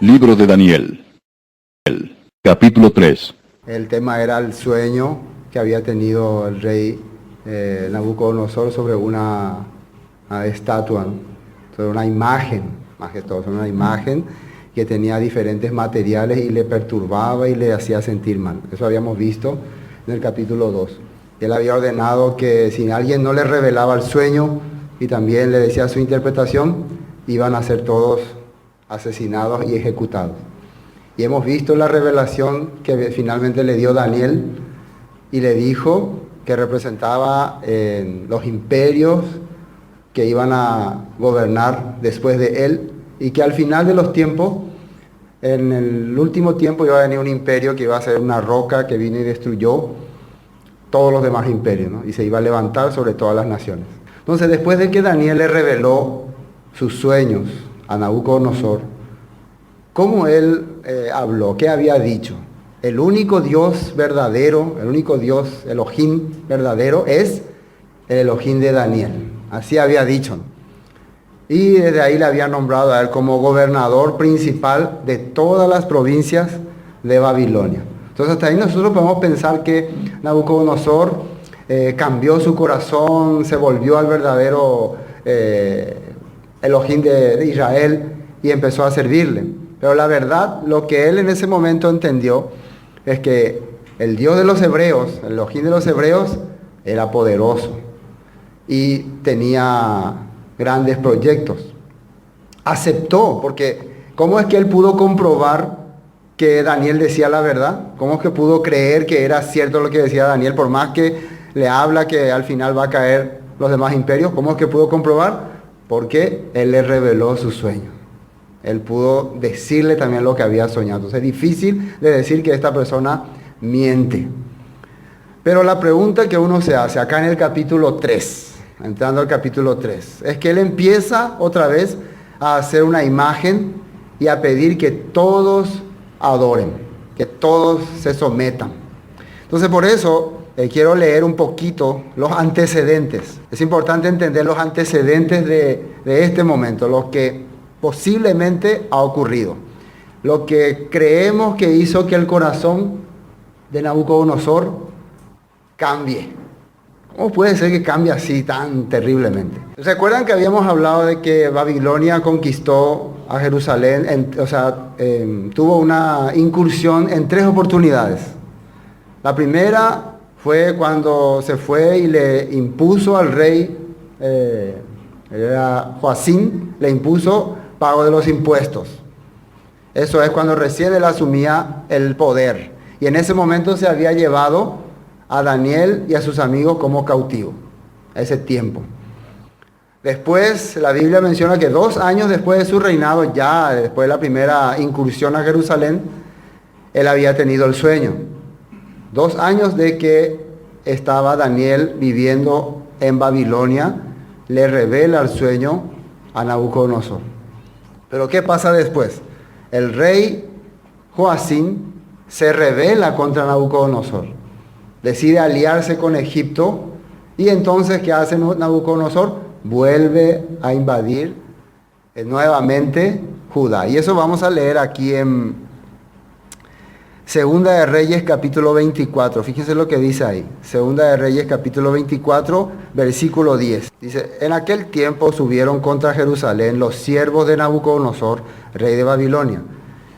Libro de Daniel. Capítulo 3. El tema era el sueño que había tenido el rey Nabucodonosor sobre una estatua, ¿no? Sobre una imagen, más que todo, sobre una imagen que tenía diferentes materiales y le perturbaba y le hacía sentir mal. Eso habíamos visto en el capítulo 2. Él había ordenado que si alguien no le revelaba el sueño y también le decía su interpretación, iban a ser todos asesinados y ejecutados. Y hemos visto la revelación que finalmente le dio Daniel y le dijo que representaba los imperios que iban a gobernar después de él y que al final de los tiempos, en el último tiempo, iba a venir un imperio que iba a ser una roca que vino y destruyó todos los demás imperios, ¿no? Y se iba a levantar sobre todas las naciones. Entonces, después de que Daniel le reveló sus sueños a Nabucodonosor, ¿cómo él habló? ¿Qué había dicho? El único Dios verdadero, el único Dios, Elohim verdadero, es el Elohim de Daniel. Así había dicho, ¿no? Y desde ahí le había nombrado a él como gobernador principal de todas las provincias de Babilonia. Entonces hasta ahí nosotros podemos pensar que Nabucodonosor cambió su corazón, se volvió al verdadero Elohim de Israel y empezó a servirle. Pero la verdad, lo que él en ese momento entendió es que el Dios de los hebreos, el Elohim de los hebreos, era poderoso y tenía grandes proyectos. Aceptó, porque ¿cómo es que él pudo comprobar que Daniel decía la verdad? ¿Cómo es que pudo creer que era cierto lo que decía Daniel, por más que le habla que al final va a caer los demás imperios? ¿Cómo es que pudo comprobar? Porque él le reveló su sueño. Él pudo decirle también lo que había soñado. Entonces es difícil de decir que esta persona miente. Pero la pregunta que uno se hace acá en el capítulo 3, entrando al capítulo 3, es que él empieza otra vez a hacer una imagen y a pedir que todos adoren, que todos se sometan. Entonces por eso quiero leer un poquito los antecedentes. Es importante entender los antecedentes de este momento, lo que posiblemente ha ocurrido, lo que creemos que hizo que el corazón de Nabucodonosor cambie. ¿Cómo puede ser que cambie así tan terriblemente? ¿Se acuerdan que habíamos hablado de que Babilonia conquistó a Jerusalén? Tuvo una incursión en 3 oportunidades. La primera fue cuando se fue y le impuso al rey, era Joacín, le impuso pago de los impuestos. Eso es cuando recién él asumía el poder. Y en ese momento se había llevado a Daniel y a sus amigos como cautivos, a ese tiempo. Después, la Biblia menciona que 2 años después de su reinado, ya después de la primera incursión a Jerusalén, él había tenido el sueño. 2 años de que estaba Daniel viviendo en Babilonia, le revela el sueño a Nabucodonosor. Pero ¿qué pasa después? El rey Joacín se rebela contra Nabucodonosor. Decide aliarse con Egipto y entonces ¿qué hace Nabucodonosor? Vuelve a invadir nuevamente Judá. Y eso vamos a leer aquí en Segunda de Reyes capítulo 24. Fíjense lo que dice ahí. Segunda de Reyes capítulo 24, versículo 10. Dice, en aquel tiempo subieron contra Jerusalén los siervos de Nabucodonosor, rey de Babilonia.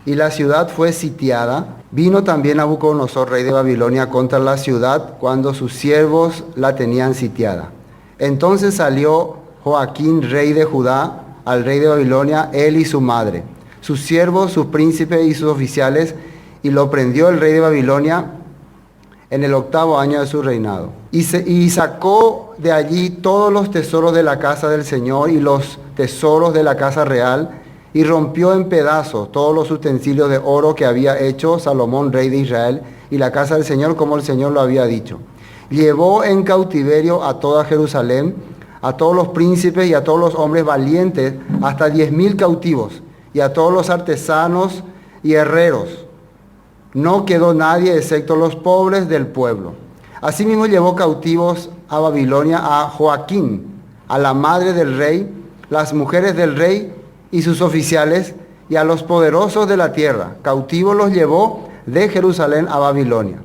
Y la ciudad fue sitiada. Vino también Nabucodonosor, rey de Babilonia, contra la ciudad cuando sus siervos la tenían sitiada. Entonces salió Joaquín, rey de Judá, al rey de Babilonia, él y su madre, sus siervos, sus príncipes y sus oficiales, y lo prendió el rey de Babilonia en el 8º año de su reinado. Y sacó de allí todos los tesoros de la casa del Señor y los tesoros de la casa real, y rompió en pedazos todos los utensilios de oro que había hecho Salomón, rey de Israel, y la casa del Señor, como el Señor lo había dicho. Llevó en cautiverio a toda Jerusalén, a todos los príncipes y a todos los hombres valientes, hasta 10,000 cautivos, y a todos los artesanos y herreros. No quedó nadie excepto los pobres del pueblo. Asimismo llevó cautivos a Babilonia a Joaquín, a la madre del rey, las mujeres del rey y sus oficiales, y a los poderosos de la tierra. Cautivos los llevó de Jerusalén a Babilonia.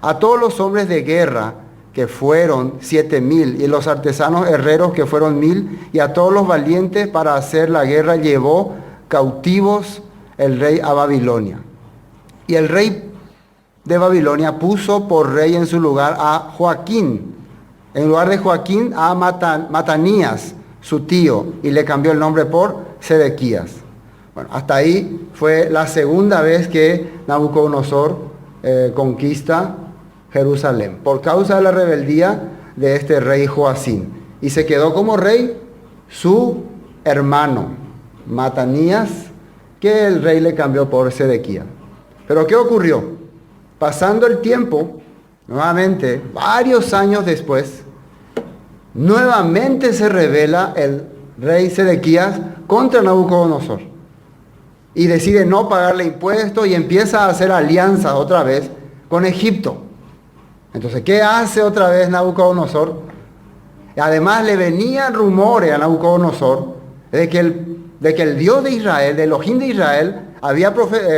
A todos los hombres de guerra, que fueron 7,000, y los artesanos herreros, que fueron 1,000, y a todos los valientes para hacer la guerra, llevó cautivos el rey a Babilonia. Y el rey de Babilonia puso por rey en su lugar a Joaquín, en lugar de Joaquín a Matanías, su tío, y le cambió el nombre por Sedequías. Bueno, hasta ahí fue la segunda vez que Nabucodonosor conquista Jerusalén, por causa de la rebeldía de este rey Joacín. Y se quedó como rey su hermano, Matanías, que el rey le cambió por Sedequías. Pero ¿qué ocurrió? Pasando el tiempo, nuevamente, varios años después, nuevamente se rebela el rey Sedequías contra Nabucodonosor. Y decide no pagarle impuestos y empieza a hacer alianzas otra vez con Egipto. Entonces, ¿qué hace otra vez Nabucodonosor? Además, le venían rumores a Nabucodonosor de que el Dios de Israel, de Elohim de Israel,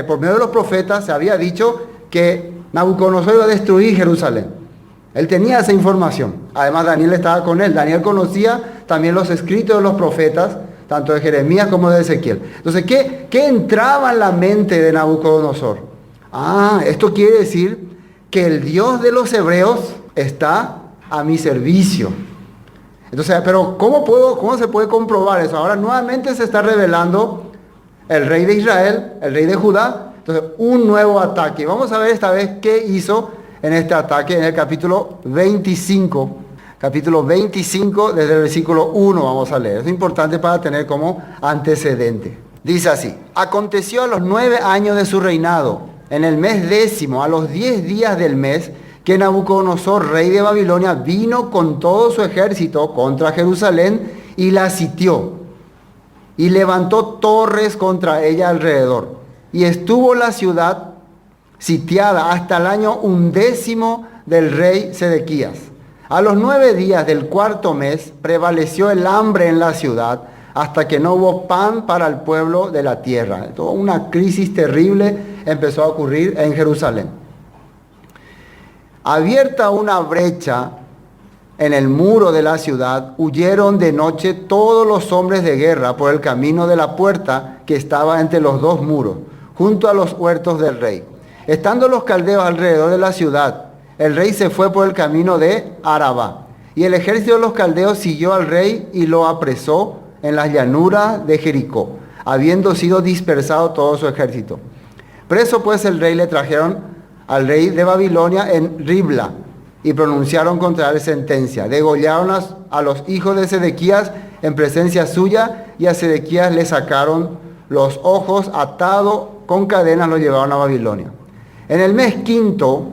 por medio de los profetas, se había dicho que Nabucodonosor iba a destruir Jerusalén. Él tenía esa información. Además, Daniel estaba con él. Daniel conocía también los escritos de los profetas, tanto de Jeremías como de Ezequiel. Entonces, ¿qué entraba en la mente de Nabucodonosor? Esto quiere decir que el Dios de los hebreos está a mi servicio. Entonces, pero ¿cómo se puede comprobar eso? Ahora nuevamente se está revelando el rey de Israel, el rey de Judá. Entonces, un nuevo ataque. Vamos a ver esta vez qué hizo en este ataque en el capítulo 25. Capítulo 25, desde el versículo 1 vamos a leer. Es importante para tener como antecedente. Dice así: aconteció a los 9 años de su reinado, en el mes 10º, a los 10 días del mes, que Nabucodonosor, rey de Babilonia, vino con todo su ejército contra Jerusalén y la sitió. Y levantó torres contra ella alrededor. Y estuvo la ciudad sitiada hasta el año 11º del rey Sedequías. A los 9 días del 4º mes prevaleció el hambre en la ciudad hasta que no hubo pan para el pueblo de la tierra. Toda una crisis terrible empezó a ocurrir en Jerusalén. Abierta una brecha en el muro de la ciudad, huyeron de noche todos los hombres de guerra por el camino de la puerta que estaba entre los dos muros, junto a los huertos del rey. Estando los caldeos alrededor de la ciudad, el rey se fue por el camino de Arabá, y el ejército de los caldeos siguió al rey y lo apresó en las llanuras de Jericó, habiendo sido dispersado todo su ejército. Preso pues el rey le trajeron al rey de Babilonia en Ribla, y pronunciaron contra él sentencia. Degollaron a los hijos de Sedequías en presencia suya, y a Sedequías le sacaron los ojos, atado con cadenas lo llevaron a Babilonia. En el mes 5º,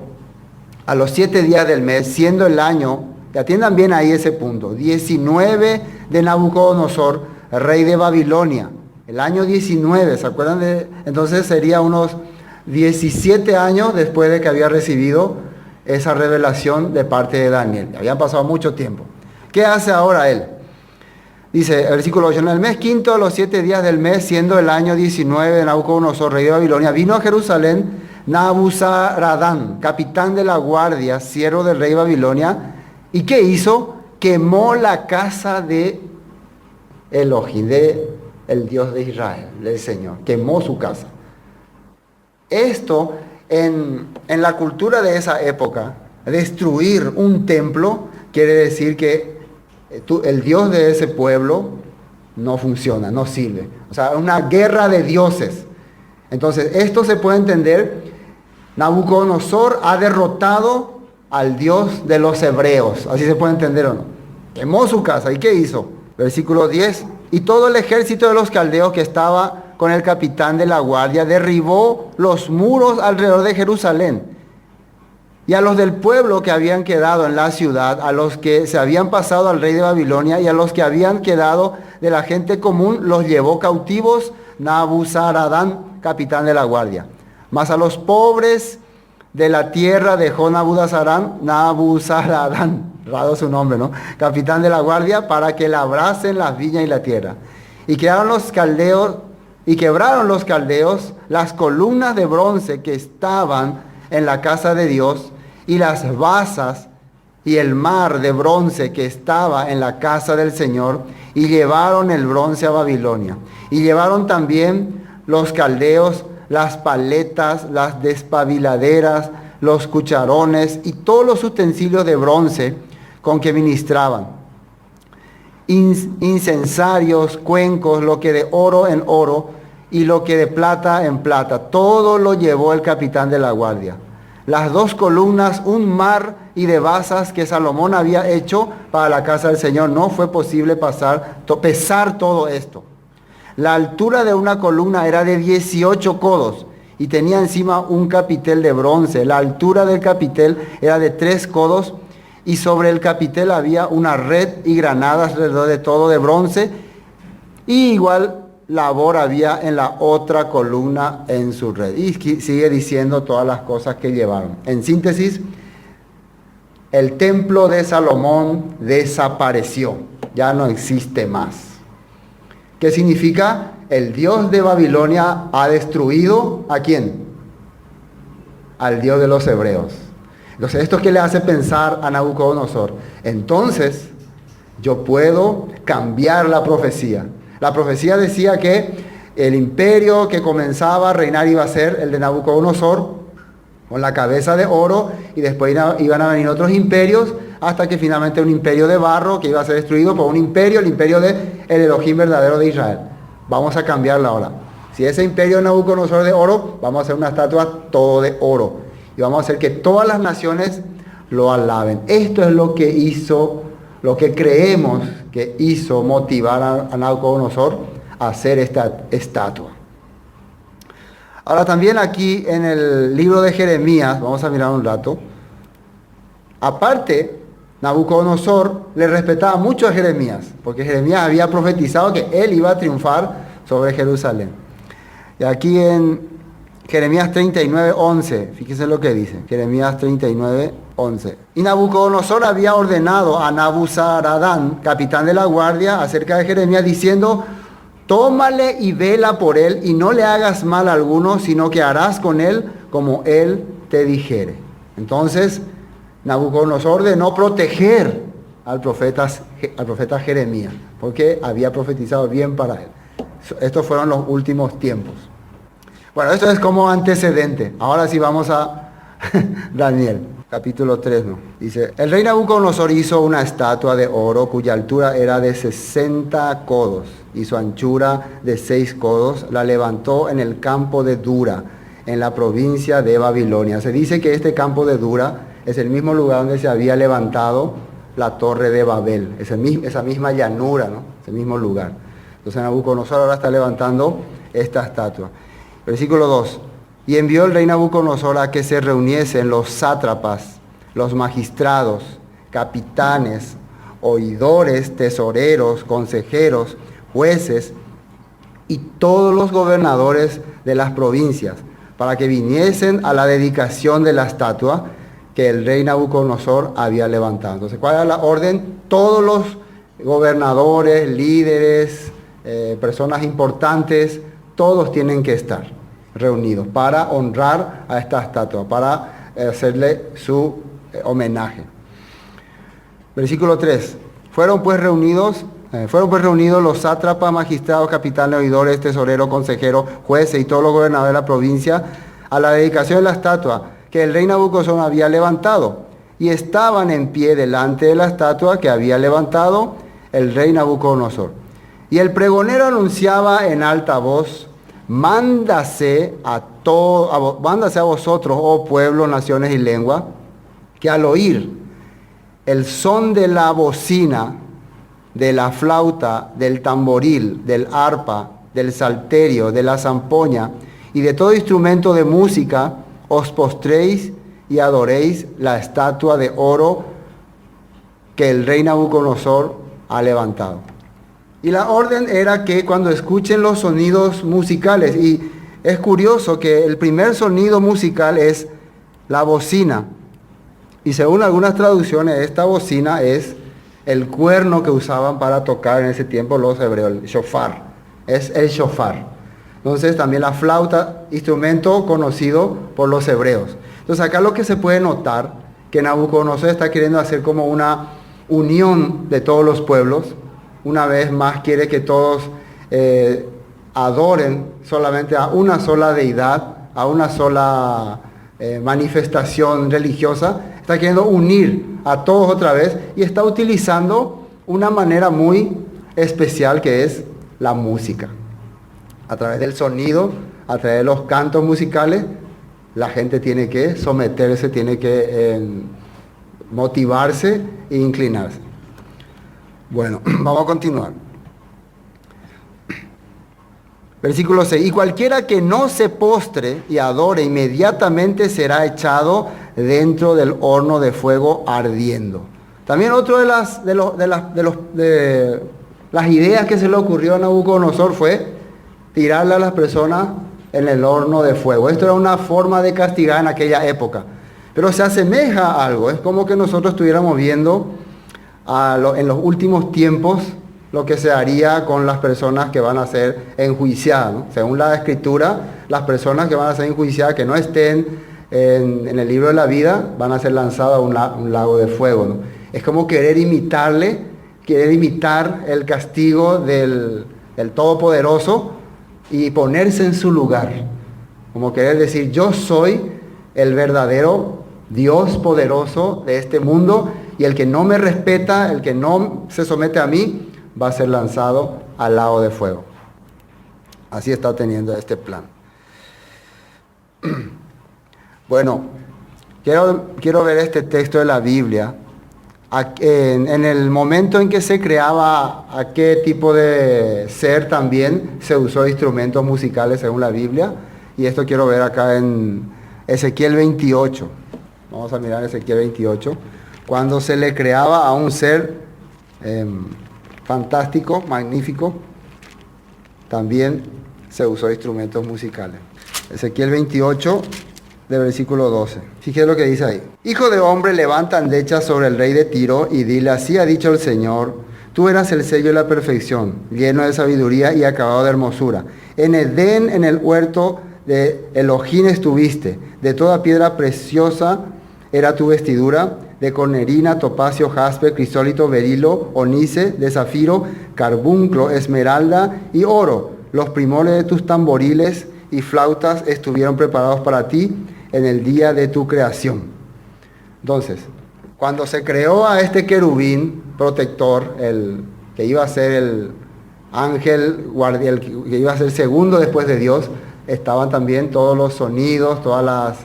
a los 7 días del mes, siendo el año, y atiendan bien ahí ese punto, 19 de Nabucodonosor, rey de Babilonia. El año 19, ¿se acuerdan de? Entonces sería unos 17 años después de que había recibido esa revelación de parte de Daniel. Habían pasado mucho tiempo. ¿Qué hace ahora él? Dice el versículo 8, en el mes 5º, a los 7 días del mes, siendo el año 19 de Nabucodonosor, rey de Babilonia, vino a Jerusalén Nabuzaradán, capitán de la guardia, siervo del rey de Babilonia. ¿Y qué hizo? Quemó la casa de Elohim, de el Dios de Israel, del Señor. Quemó su casa. Esto, en la cultura de esa época, destruir un templo quiere decir que el Dios de ese pueblo no funciona, no sirve. O sea, una guerra de dioses. Entonces, esto se puede entender. Nabucodonosor ha derrotado al Dios de los hebreos. Así se puede entender o no. Quemó su casa. ¿Y qué hizo? Versículo 10. Y todo el ejército de los caldeos que estaba con el capitán de la guardia derribó los muros alrededor de Jerusalén. Y a los del pueblo que habían quedado en la ciudad, a los que se habían pasado al rey de Babilonia y a los que habían quedado de la gente común, los llevó cautivos Nabuzaradán, capitán de la guardia. Mas a los pobres de la tierra dejó Nabuzaradán, raro su nombre, ¿no? Capitán de la guardia, para que labrasen las viñas y la tierra. Y quedaron los caldeos Y quebraron los caldeos las columnas de bronce que estaban en la casa de Dios, y las basas y el mar de bronce que estaba en la casa del Señor, y llevaron el bronce a Babilonia. Y llevaron también los caldeos las paletas, las despabiladeras, los cucharones y todos los utensilios de bronce con que ministraban. Incensarios, cuencos, lo que de oro en oro y lo que de plata en plata. Todo lo llevó el capitán de la guardia. Las 2 columnas, un mar y de basas que Salomón había hecho para la casa del Señor. No fue posible pesar todo esto. La altura de una columna era de 18 codos y tenía encima un capitel de bronce. La altura del capitel era de 3 codos y sobre el capitel había una red y granadas alrededor de todo de bronce, y igual labor había en la otra columna en su red. Y sigue diciendo todas las cosas que llevaron. En síntesis, el templo de Salomón desapareció, ya no existe más. ¿Qué significa? El Dios de Babilonia ha destruido ¿a quién? Al Dios de los hebreos. Entonces, ¿esto qué le hace pensar a Nabucodonosor? Entonces, yo puedo cambiar la profecía. La profecía decía que el imperio que comenzaba a reinar iba a ser el de Nabucodonosor, con la cabeza de oro, y después iban a venir otros imperios, hasta que finalmente un imperio de barro que iba a ser destruido por un imperio, el imperio de el Elohim verdadero de Israel. Vamos a cambiarla ahora. Si ese imperio de Nabucodonosor de oro, vamos a hacer una estatua todo de oro. Y vamos a hacer que todas las naciones lo alaben. Esto es lo que hizo, lo que creemos que hizo motivar a Nabucodonosor a hacer esta estatua. Ahora también aquí en el libro de Jeremías, vamos a mirar un rato, aparte, Nabucodonosor le respetaba mucho a Jeremías, porque Jeremías había profetizado que él iba a triunfar sobre Jerusalén. Y aquí en Jeremías 39:11, fíjense lo que dice, Jeremías 39:11. Y Nabucodonosor había ordenado a Nabuzaradán, capitán de la guardia, acerca de Jeremías, diciendo: tómale y vela por él, y no le hagas mal a alguno, sino que harás con él como él te dijere. Entonces, Nabucodonosor ordenó proteger al profeta Jeremías, porque había profetizado bien para él. Estos fueron los últimos tiempos. Bueno, esto es como antecedente. Ahora sí vamos a Daniel, capítulo 3, ¿no? Dice: el rey Nabucodonosor hizo una estatua de oro cuya altura era de 60 codos y su anchura de 6 codos. La levantó en el campo de Dura, en la provincia de Babilonia. Se dice que este campo de Dura es el mismo lugar donde se había levantado la torre de Babel, esa misma llanura, ¿no? Ese mismo lugar. Entonces Nabucodonosor ahora está levantando esta estatua. Versículo 2. Y envió el rey Nabucodonosor a que se reuniesen los sátrapas, los magistrados, capitanes, oidores, tesoreros, consejeros, jueces y todos los gobernadores de las provincias, para que viniesen a la dedicación de la estatua que el rey Nabucodonosor había levantado. Entonces, ¿cuál era la orden? Todos los gobernadores, líderes, personas importantes, todos tienen que estar reunidos para honrar a esta estatua, para hacerle su homenaje. Versículo 3. Fueron pues reunidos los sátrapas, magistrados, capitanes, oidores, tesoreros, consejeros, jueces y todos los gobernadores de la provincia a la dedicación de la estatua que el rey Nabucodonosor había levantado, y estaban en pie delante de la estatua que había levantado el rey Nabucodonosor. Y el pregonero anunciaba en alta voz: mándase a vosotros, oh pueblo, naciones y lengua, que al oír el son de la bocina, de la flauta, del tamboril, del arpa, del salterio, de la zampoña y de todo instrumento de música, os postréis y adoréis la estatua de oro que el rey Nabucodonosor ha levantado. Y la orden era que cuando escuchen los sonidos musicales, y es curioso que el primer sonido musical es la bocina, y según algunas traducciones esta bocina es el cuerno que usaban para tocar en ese tiempo los hebreos, el shofar, es el shofar. Entonces también la flauta, instrumento conocido por los hebreos. Entonces acá lo que se puede notar, que Nabucodonosor está queriendo hacer como una unión de todos los pueblos. Una vez más quiere que todos adoren solamente a una sola deidad, a una sola manifestación religiosa. Está queriendo unir a todos otra vez y está utilizando una manera muy especial que es la música. A través del sonido, a través de los cantos musicales, la gente tiene que someterse, tiene que motivarse e inclinarse. Bueno, vamos a continuar. Versículo 6. Y cualquiera que no se postre y adore inmediatamente será echado dentro del horno de fuego ardiendo. También otro de las ideas que se le ocurrió a Nabucodonosor fue tirarle a las personas en el horno de fuego. Esto era una forma de castigar en aquella época. Pero se asemeja a algo. Es como que nosotros estuviéramos viendo en los últimos tiempos lo que se haría con las personas que van a ser enjuiciadas, ¿no? Según la Escritura, las personas que van a ser enjuiciadas, que no estén en el libro de la vida, van a ser lanzadas a un lago de fuego, ¿no? Es como querer imitar el castigo del Todopoderoso y ponerse en su lugar. Como querer decir, yo soy el verdadero Dios poderoso de este mundo, y el que no me respeta, el que no se somete a mí, va a ser lanzado al lago de fuego. Así está teniendo este plan. Bueno, quiero ver este texto de la Biblia. En el momento en que se creaba a qué tipo de ser también se usó instrumentos musicales según la Biblia. Y esto quiero ver acá en Ezequiel 28. Vamos a mirar Ezequiel 28. Cuando se le creaba a un ser fantástico, magnífico, también se usó instrumentos musicales. Ezequiel 28, de versículo 12. Fíjate lo que dice ahí. Hijo de hombre, levanta endechas sobre el rey de Tiro y dile, así ha dicho el Señor, tú eras el sello de la perfección, lleno de sabiduría y acabado de hermosura. En Edén, en el huerto de Elohim estuviste, de toda piedra preciosa era tu vestidura, de cornerina, topacio, jaspe, crisólito, berilo, onice, de zafiro, carbunclo, esmeralda y oro. Los primores de tus tamboriles y flautas estuvieron preparados para ti en el día de tu creación. Entonces, cuando se creó a este querubín protector, el que iba a ser el ángel guardián, el que iba a ser segundo después de Dios, estaban también todos los sonidos, todas las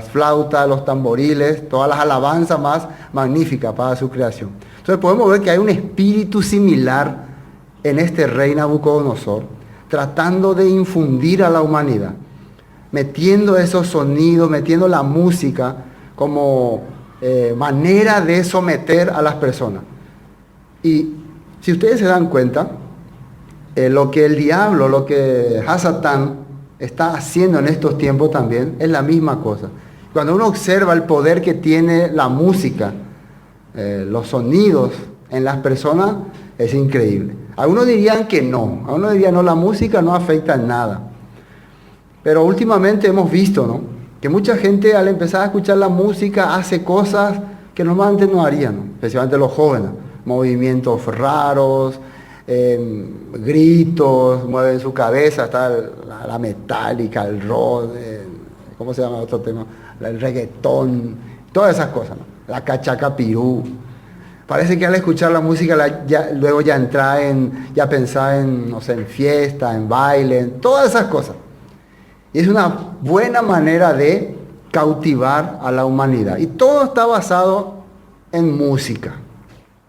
flautas, los tamboriles, todas las alabanzas más magníficas para su creación. Entonces podemos ver que hay un espíritu similar en este rey Nabucodonosor, tratando de infundir a la humanidad, metiendo esos sonidos, metiendo la música como manera de someter a las personas. Y si ustedes se dan cuenta, lo que el diablo, lo que Hasatán está haciendo en estos tiempos también es la misma cosa. Cuando uno observa el poder que tiene la música, los sonidos en las personas, es increíble. Algunos dirían que no, algunos dirían no, la música no afecta en nada. Pero últimamente hemos visto, ¿no?, que mucha gente al empezar a escuchar la música hace cosas que normalmente no harían, ¿no?, especialmente los jóvenes. Movimientos raros, gritos, mueven su cabeza, está la metálica, el rock, ¿cómo se llama otro tema? El reggaetón, todas esas cosas, ¿no? La cachaca pirú. Parece que al escuchar la música luego ya entra ya pensar en, no sé, en fiesta, en baile, en todas esas cosas. Y es una buena manera de cautivar a la humanidad. Y todo está basado en música.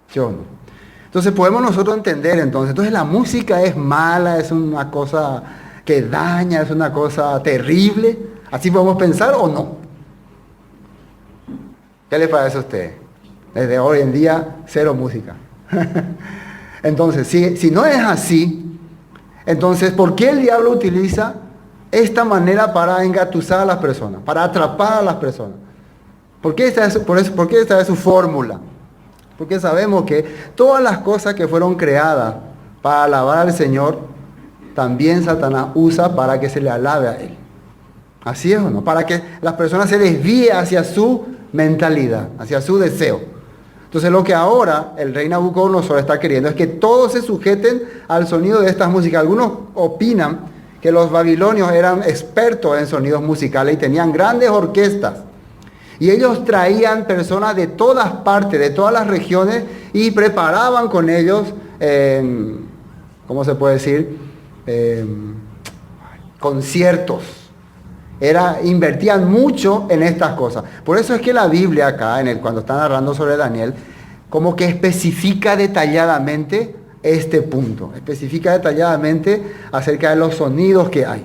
¿Sí o no? Entonces podemos nosotros entender entonces la música es mala, es una cosa que daña, es una cosa terrible. ¿Así podemos pensar o no? ¿Qué le parece a usted? Desde hoy en día, cero música. Entonces, si no es así, entonces, ¿por qué el diablo utiliza esta manera para engatusar a las personas, para atrapar a las personas? ¿Por qué esta es su fórmula? Porque sabemos que todas las cosas que fueron creadas para alabar al Señor también Satanás usa para que se le alabe a él. ¿Así es o no? Para que las personas se desvíe hacia su mentalidad, hacia su deseo. Entonces lo que ahora el rey Nabucodonosor está queriendo es que todos se sujeten al sonido de estas músicas. Algunos opinan que los babilonios eran expertos en sonidos musicales y tenían grandes orquestas. Y ellos traían personas de todas partes, de todas las regiones, y preparaban con ellos, ¿cómo se puede decir? Conciertos. Invertían mucho en estas cosas. Por eso es que la Biblia acá, cuando está narrando sobre Daniel, como que especifica detalladamente este punto. Especifica detalladamente acerca de los sonidos que hay,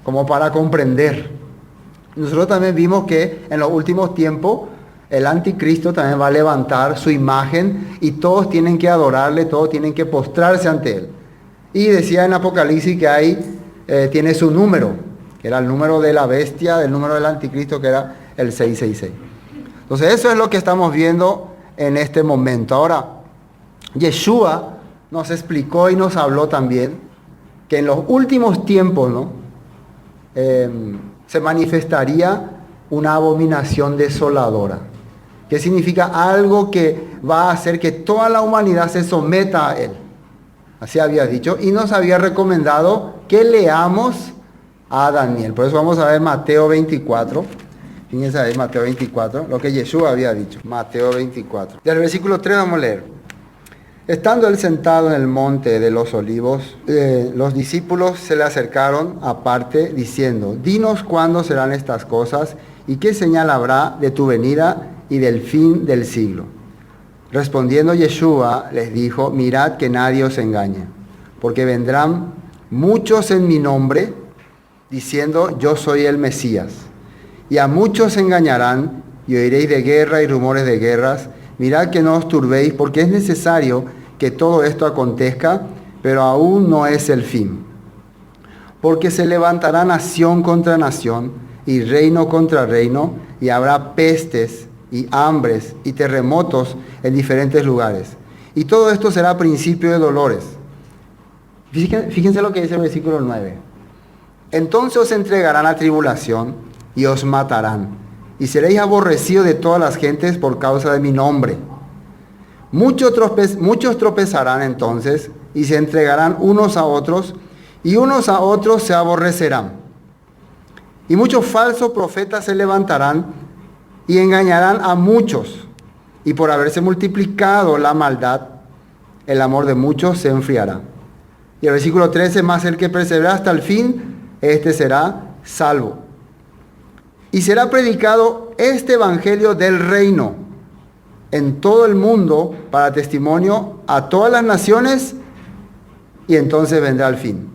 como para comprender. Nosotros también vimos que en los últimos tiempos el anticristo también va a levantar su imagen y todos tienen que adorarle, todos tienen que postrarse ante él. Y decía en Apocalipsis que ahí tiene su número, que era el número de la bestia, el número del anticristo, que era el 666. Entonces eso es lo que estamos viendo en este momento. Ahora, Yeshua nos explicó y nos habló también que en los últimos tiempos, ¿no? Se manifestaría una abominación desoladora. ¿Qué significa? Algo que va a hacer que toda la humanidad se someta a él. Así había dicho. Y nos había recomendado que leamos a Daniel. Por eso vamos a ver Mateo 24. Fíjense ahí, Mateo 24, lo que Yeshua había dicho. Mateo 24. Del versículo 3 vamos a leer. Estando él sentado en el monte de los olivos, los discípulos se le acercaron aparte diciendo, dinos cuándo serán estas cosas y qué señal habrá de tu venida y del fin del siglo. Respondiendo Yeshua les dijo, mirad que nadie os engañe, porque vendrán muchos en mi nombre, diciendo, yo soy el Mesías. Y a muchos engañarán, y oiréis de guerra y rumores de guerras. Mirad que no os turbéis, porque es necesario que todo esto acontezca, pero aún no es el fin. Porque se levantará nación contra nación, y reino contra reino, y habrá pestes, y hambres, y terremotos en diferentes lugares. Y todo esto será principio de dolores. Fíjense lo que dice el versículo 9. Entonces os entregarán a tribulación, y os matarán. Y seréis aborrecidos de todas las gentes por causa de mi nombre. Muchos tropezarán entonces y se entregarán unos a otros y unos a otros se aborrecerán. Y muchos falsos profetas se levantarán y engañarán a muchos. Y por haberse multiplicado la maldad, el amor de muchos se enfriará. Y el versículo 13, más el que persevera hasta el fin, este será salvo. Y será predicado este evangelio del reino en todo el mundo para testimonio a todas las naciones y entonces vendrá el fin.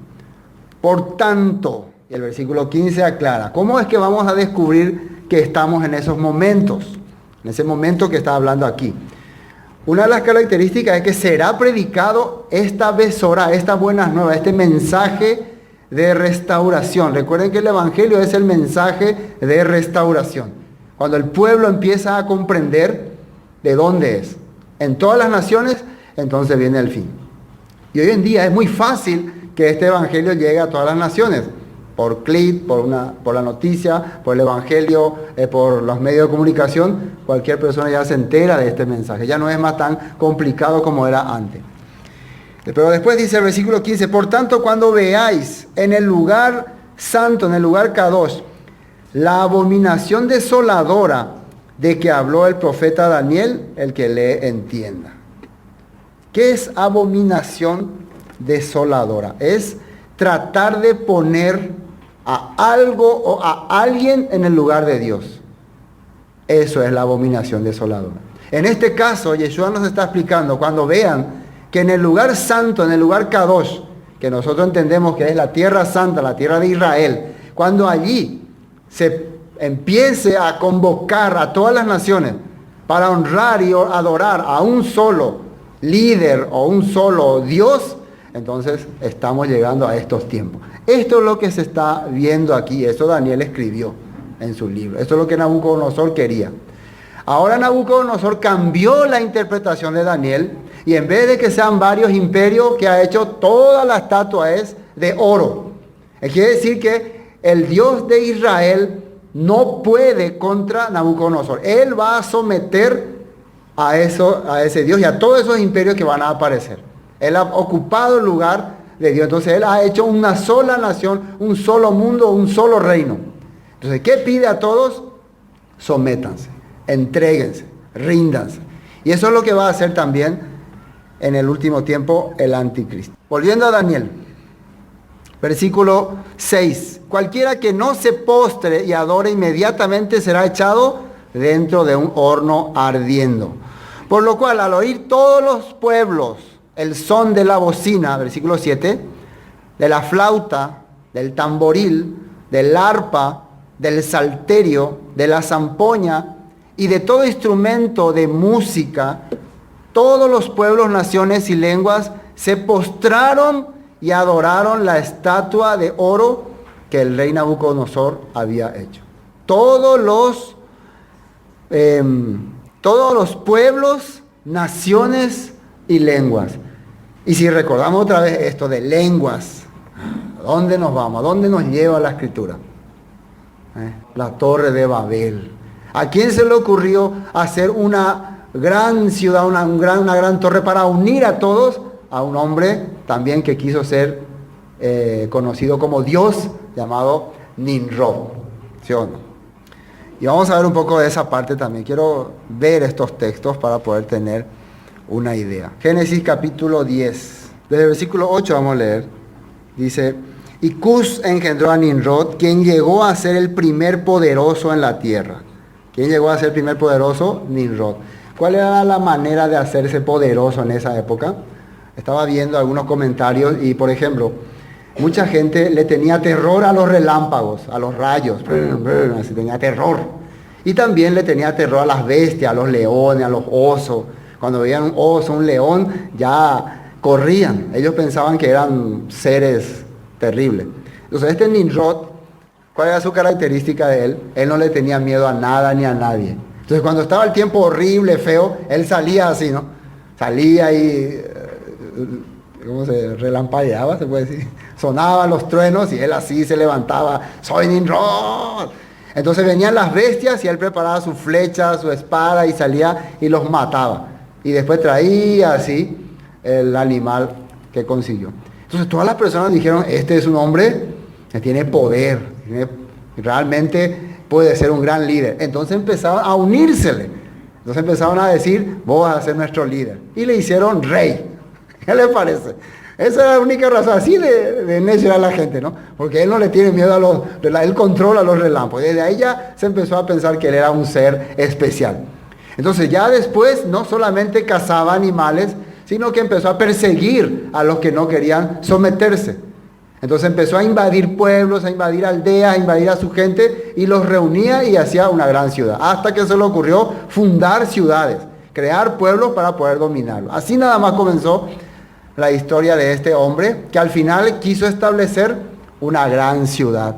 Por tanto, el versículo 15 aclara, ¿cómo es que vamos a descubrir que estamos en esos momentos? En ese momento que está hablando aquí. Una de las características es que será predicado esta besora, esta buenas nuevas, este mensaje de restauración. Recuerden que el evangelio es el mensaje de restauración. Cuando el pueblo empieza a comprender de dónde es, en todas las naciones, entonces viene el fin. Y hoy en día es muy fácil que este evangelio llegue a todas las naciones. Por clic, por la noticia, por el evangelio, por los medios de comunicación, cualquier persona ya se entera de este mensaje. Ya no es más tan complicado como era antes. Pero después dice el versículo 15, por tanto cuando veáis en el lugar santo, en el lugar Kadosh, la abominación desoladora de que habló el profeta Daniel, el que lee entienda. ¿Qué es abominación desoladora? Es tratar de poner a algo o a alguien en el lugar de Dios. Eso es la abominación desoladora. En este caso, Yeshua nos está explicando, cuando vean que en el lugar santo, en el lugar Kadosh, que nosotros entendemos que es la tierra santa, la tierra de Israel, cuando allí se empiece a convocar a todas las naciones para honrar y adorar a un solo líder o un solo Dios, entonces estamos llegando a estos tiempos. Esto es lo que se está viendo aquí, eso Daniel escribió en su libro, esto es lo que Nabucodonosor quería. Ahora Nabucodonosor cambió la interpretación de Daniel y en vez de que sean varios imperios que ha hecho, toda la estatua es de oro. Quiere decir que el Dios de Israel no puede contra Nabucodonosor. Él va a someter a ese Dios y a todos esos imperios que van a aparecer. Él ha ocupado el lugar de Dios. Entonces Él ha hecho una sola nación, un solo mundo, un solo reino. Entonces, ¿qué pide a todos? Sométanse, entréguense, ríndanse. Y eso es lo que va a hacer también en el último tiempo el anticristo. Volviendo a Daniel, versículo 6. Cualquiera que no se postre y adore inmediatamente será echado dentro de un horno ardiendo. Por lo cual, al oír todos los pueblos el son de la bocina, versículo 7, de la flauta, del tamboril, del arpa, del salterio, de la zampoña y de todo instrumento de música, todos los pueblos, naciones y lenguas se postraron y adoraron la estatua de oro que el rey Nabucodonosor había hecho. Todos los pueblos, naciones y lenguas. Y si recordamos otra vez esto de lenguas, ¿a dónde nos vamos? ¿A dónde nos lleva la escritura? La Torre de Babel. ¿A quién se le ocurrió hacer una gran ciudad, una gran torre para unir a todos? A un hombre también que quiso ser conocido como Dios, llamado Nimrod. ¿Sí o no? Y vamos a ver un poco de esa parte también. Quiero ver estos textos para poder tener una idea. Génesis capítulo 10. Desde el versículo 8 vamos a leer. Dice: y Cus engendró a Nimrod, quien llegó a ser el primer poderoso en la tierra. ¿Quién llegó a ser el primer poderoso? Nimrod. ¿Cuál era la manera de hacerse poderoso en esa época? Estaba viendo algunos comentarios y, por ejemplo, mucha gente le tenía terror a los relámpagos, a los rayos. Así tenía terror. Y también le tenía terror a las bestias, a los leones, a los osos. Cuando veían un oso, un león, ya corrían. Ellos pensaban que eran seres terribles. Entonces este Nimrod, ¿cuál era su característica de él? Él no le tenía miedo a nada ni a nadie. Entonces cuando estaba el tiempo horrible, feo, él salía así, ¿no? Salía y ¿cómo se relampagueaba? Se puede decir. Sonaban los truenos y él así se levantaba. ¡Soy Nimrod! Entonces venían las bestias y él preparaba su flecha, su espada y salía y los mataba. Y después traía así el animal que consiguió. Entonces todas las personas dijeron, este es un hombre que tiene poder, realmente puede ser un gran líder. Entonces empezaron a unírsele. Entonces empezaron a decir, vos vas a ser nuestro líder. Y le hicieron rey. ¿Qué le parece? Esa es la única razón. Así de necio era la gente, ¿no? Porque él no le tiene miedo él controla los relámpagos. Desde ahí ya se empezó a pensar que él era un ser especial. Entonces ya después no solamente cazaba animales, sino que empezó a perseguir a los que no querían someterse. Entonces empezó a invadir pueblos, a invadir aldeas, a invadir a su gente y los reunía y hacía una gran ciudad. Hasta que se le ocurrió fundar ciudades, crear pueblos para poder dominarlo. Así nada más comenzó la historia de este hombre que al final quiso establecer una gran ciudad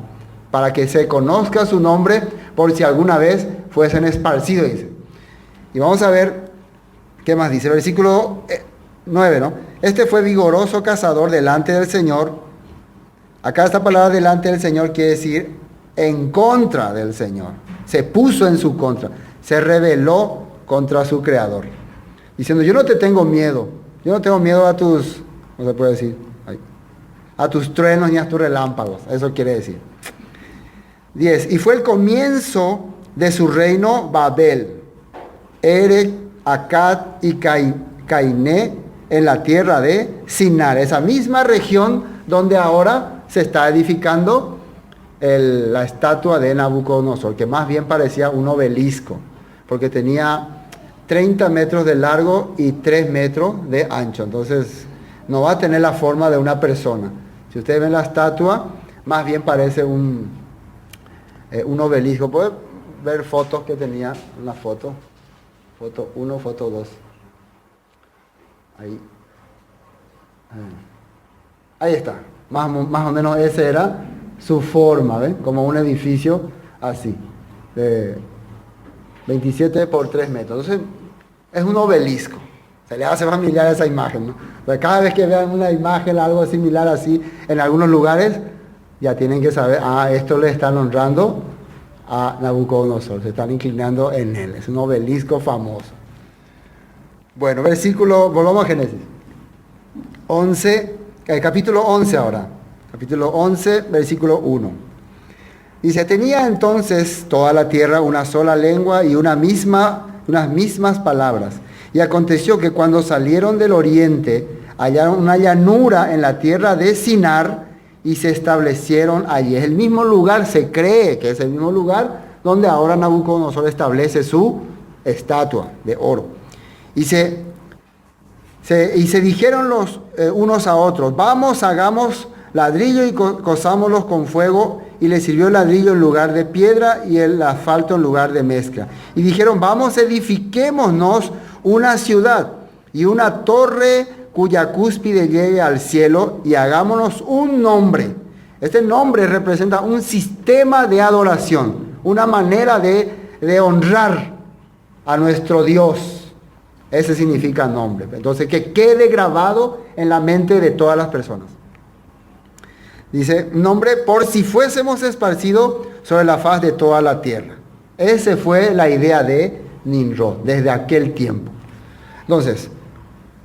para que se conozca su nombre por si alguna vez fuesen esparcidos, dice. Y vamos a ver qué más dice. Versículo 9, ¿no? Este fue vigoroso cazador delante del Señor. Acá esta palabra delante del Señor quiere decir en contra del Señor. Se puso en su contra. Se rebeló contra su creador. Diciendo, yo no te tengo miedo. Yo no tengo miedo a tus, ¿cómo se puede decir? A tus truenos ni a tus relámpagos. Eso quiere decir. 10. Y fue el comienzo de su reino Babel, Erech, Akkad y Cainé en la tierra de Sinar. Esa misma región donde ahora se está edificando la estatua de Nabucodonosor, que más bien parecía un obelisco, porque tenía 30 metros de largo y 3 metros de ancho. Entonces no va a tener la forma de una persona. Si ustedes ven la estatua, más bien parece un obelisco. ¿Pueden ver fotos que tenía? Una foto. Foto 1, foto 2. Ahí está. Más o menos esa era su forma, ¿ven? Como un edificio así. De 27 por 3 metros. Entonces, es un obelisco. Se le hace familiar esa imagen, ¿no? Pues cada vez que vean una imagen, algo similar así, en algunos lugares, ya tienen que saber, esto le están honrando a Nabucodonosor, se están inclinando en él. Es un obelisco famoso. Bueno, volvamos a Génesis. Capítulo 11 ahora. Capítulo 11, versículo 1. Dice, tenía entonces toda la tierra una sola lengua y unas mismas palabras. Y aconteció que cuando salieron del oriente, hallaron una llanura en la tierra de Sinar y se establecieron allí. Es el mismo lugar, se cree que es el mismo lugar donde ahora Nabucodonosor establece su estatua de oro. Y se dijeron los unos a otros, vamos, hagamos ladrillo y cosámoslos con fuego, y les sirvió el ladrillo en lugar de piedra y el asfalto en lugar de mezcla. Y dijeron, vamos, edifiquémonos una ciudad y una torre cuya cúspide llegue al cielo, y hagámonos un nombre. Este nombre representa un sistema de adoración, una manera de honrar a nuestro Dios. Ese significa nombre. Entonces, que quede grabado en la mente de todas las personas. Dice, nombre por si fuésemos esparcidos sobre la faz de toda la tierra. Esa fue la idea de Nimrod desde aquel tiempo. Entonces,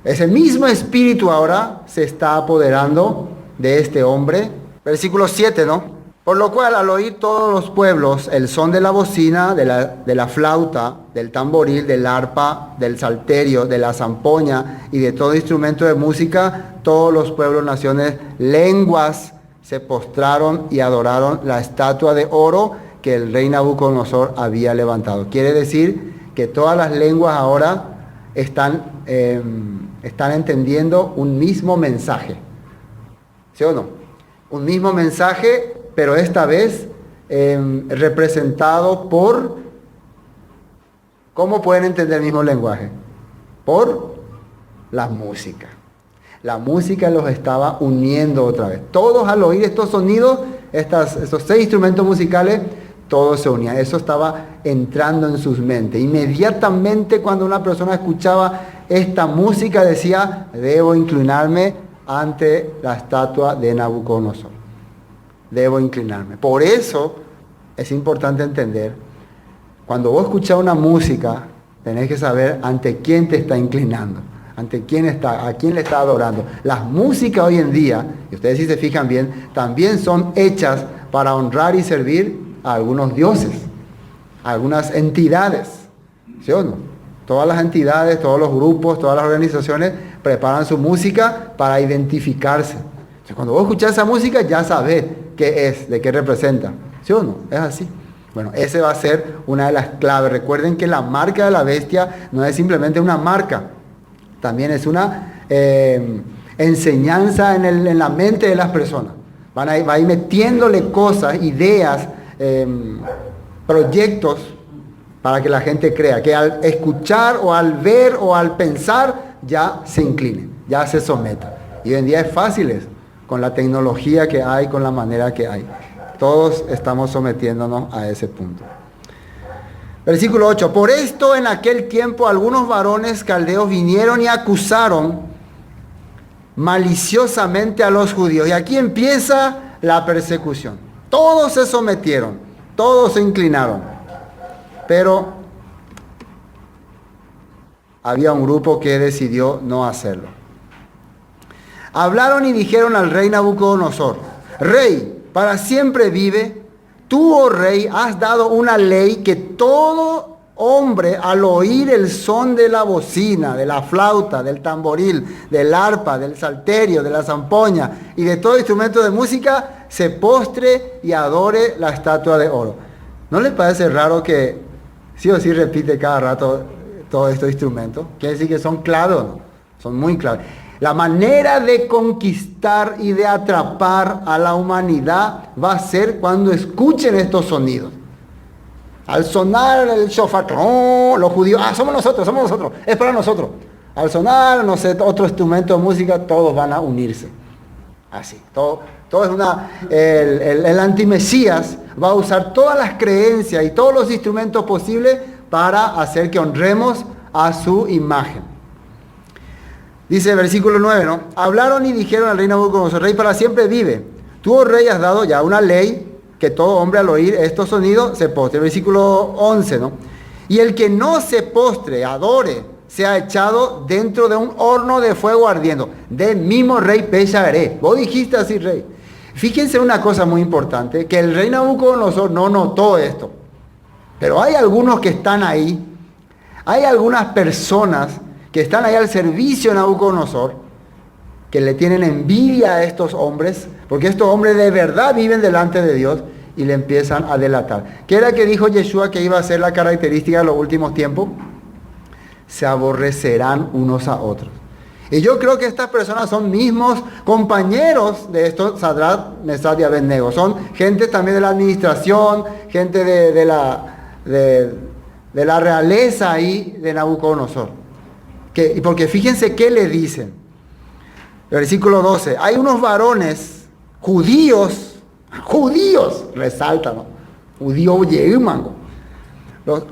ese mismo espíritu ahora se está apoderando de este hombre. Versículo 7, ¿no? Por lo cual, al oír todos los pueblos el son de la bocina, de la flauta, del tamboril, del arpa, del salterio, de la zampoña y de todo instrumento de música, todos los pueblos, naciones, lenguas, se postraron y adoraron la estatua de oro que el rey Nabucodonosor había levantado. Quiere decir que todas las lenguas ahora están entendiendo un mismo mensaje. ¿Sí o no? Un mismo mensaje, pero esta vez representado por... ¿Cómo pueden entender el mismo lenguaje? Por la música. La música los estaba uniendo otra vez. Todos al oír estos sonidos, estos 6 instrumentos musicales, todos se unían. Eso estaba entrando en sus mentes. Inmediatamente cuando una persona escuchaba esta música decía, debo inclinarme ante la estatua de Nabucodonosor. Debo inclinarme. Por eso es importante entender, cuando vos escuchás una música, tenés que saber ante quién te está inclinando. ¿A quién le está adorando? Las músicas hoy en día, y ustedes si se fijan bien, también son hechas para honrar y servir a algunos dioses, a algunas entidades. ¿Sí o no? Todas las entidades, todos los grupos, todas las organizaciones preparan su música para identificarse. Entonces, cuando vos escuchás esa música ya sabés qué es, de qué representa. ¿Sí o no? Es así. Bueno, ese va a ser una de las claves. Recuerden que la marca de la bestia no es simplemente una marca. También es una enseñanza en la mente de las personas. Va a ir metiéndole cosas, ideas, proyectos para que la gente crea. Que al escuchar o al ver o al pensar ya se incline, ya se someta. Y hoy en día es fácil eso, con la tecnología que hay, con la manera que hay. Todos estamos sometiéndonos a ese punto. Versículo 8. Por esto en aquel tiempo algunos varones caldeos vinieron y acusaron maliciosamente a los judíos. Y aquí empieza la persecución. Todos se sometieron, todos se inclinaron. Pero había un grupo que decidió no hacerlo. Hablaron y dijeron al rey Nabucodonosor, Rey, para siempre vive. Tú, oh rey, has dado una ley que todo hombre al oír el son de la bocina, de la flauta, del tamboril, del arpa, del salterio, de la zampoña y de todo instrumento de música, se postre y adore la estatua de oro. ¿No les parece raro que sí o sí repite cada rato todos estos instrumentos? Quiere decir que son claros, ¿no? Son muy claros. La manera de conquistar y de atrapar a la humanidad va a ser cuando escuchen estos sonidos. Al sonar el shofar, los judíos, somos nosotros, es para nosotros. Al sonar, no sé, otro instrumento de música, todos van a unirse. Así, todo es el antimesías va a usar todas las creencias y todos los instrumentos posibles para hacer que honremos a su imagen. Dice versículo 9, ¿no? Hablaron y dijeron al rey Nabucodonosor: rey para siempre vive. Tú, oh rey, has dado ya una ley que todo hombre al oír estos sonidos se postre. Versículo 11, ¿no? Y el que no se postre, adore, sea echado dentro de un horno de fuego ardiendo. Del mismo rey pecaré. Vos dijiste así, rey. Fíjense una cosa muy importante, que el rey Nabucodonosor no notó esto. Pero hay algunos que están ahí, hay algunas personas que están ahí al servicio de Nabucodonosor, que le tienen envidia a estos hombres, porque estos hombres de verdad viven delante de Dios y le empiezan a delatar. ¿Qué era que dijo Yeshua que iba a ser la característica de los últimos tiempos? Se aborrecerán unos a otros. Y yo creo que estas personas son mismos compañeros de estos Sadrach, Mesach y Abednego. Son gente también de la administración, gente de la realeza ahí de Nabucodonosor. Y porque fíjense qué le dicen. Versículo 12. Hay unos varones judíos, resalta, ¿no? Judío yehumango.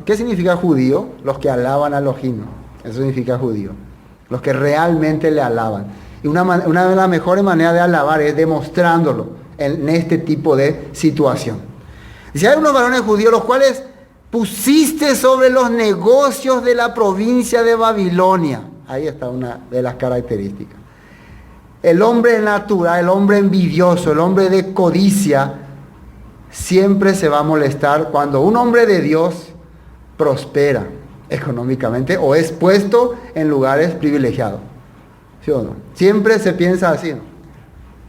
¿Qué significa judío? Los que alaban a Elohim. Eso significa judío. Los que realmente le alaban. Y una de las mejores maneras de alabar es demostrándolo en este tipo de situación. Dice, hay unos varones judíos los cuales pusiste sobre los negocios de la provincia de Babilonia. Ahí está una de las características. El hombre natural, el hombre envidioso, el hombre de codicia, siempre se va a molestar cuando un hombre de Dios prospera económicamente o es puesto en lugares privilegiados. ¿Sí o no? Siempre se piensa así, ¿no?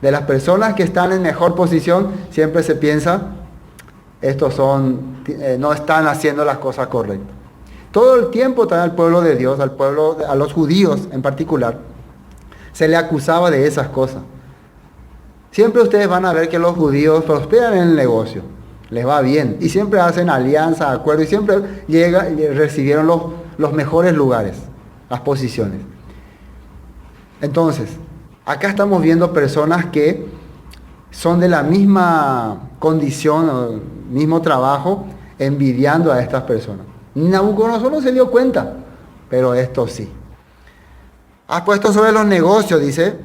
De las personas que están en mejor posición, siempre se piensa, estos no están haciendo las cosas correctas. Todo el tiempo también al pueblo de Dios, a los judíos en particular, se le acusaba de esas cosas. Siempre ustedes van a ver que los judíos prosperan en el negocio, les va bien, y siempre hacen alianza, acuerdo, y siempre recibieron los mejores lugares, las posiciones. Entonces, acá estamos viendo personas que son de la misma condición, o mismo trabajo, envidiando a estas personas. Nabucodonosor no se dio cuenta, pero esto sí. Has puesto sobre los negocios, dice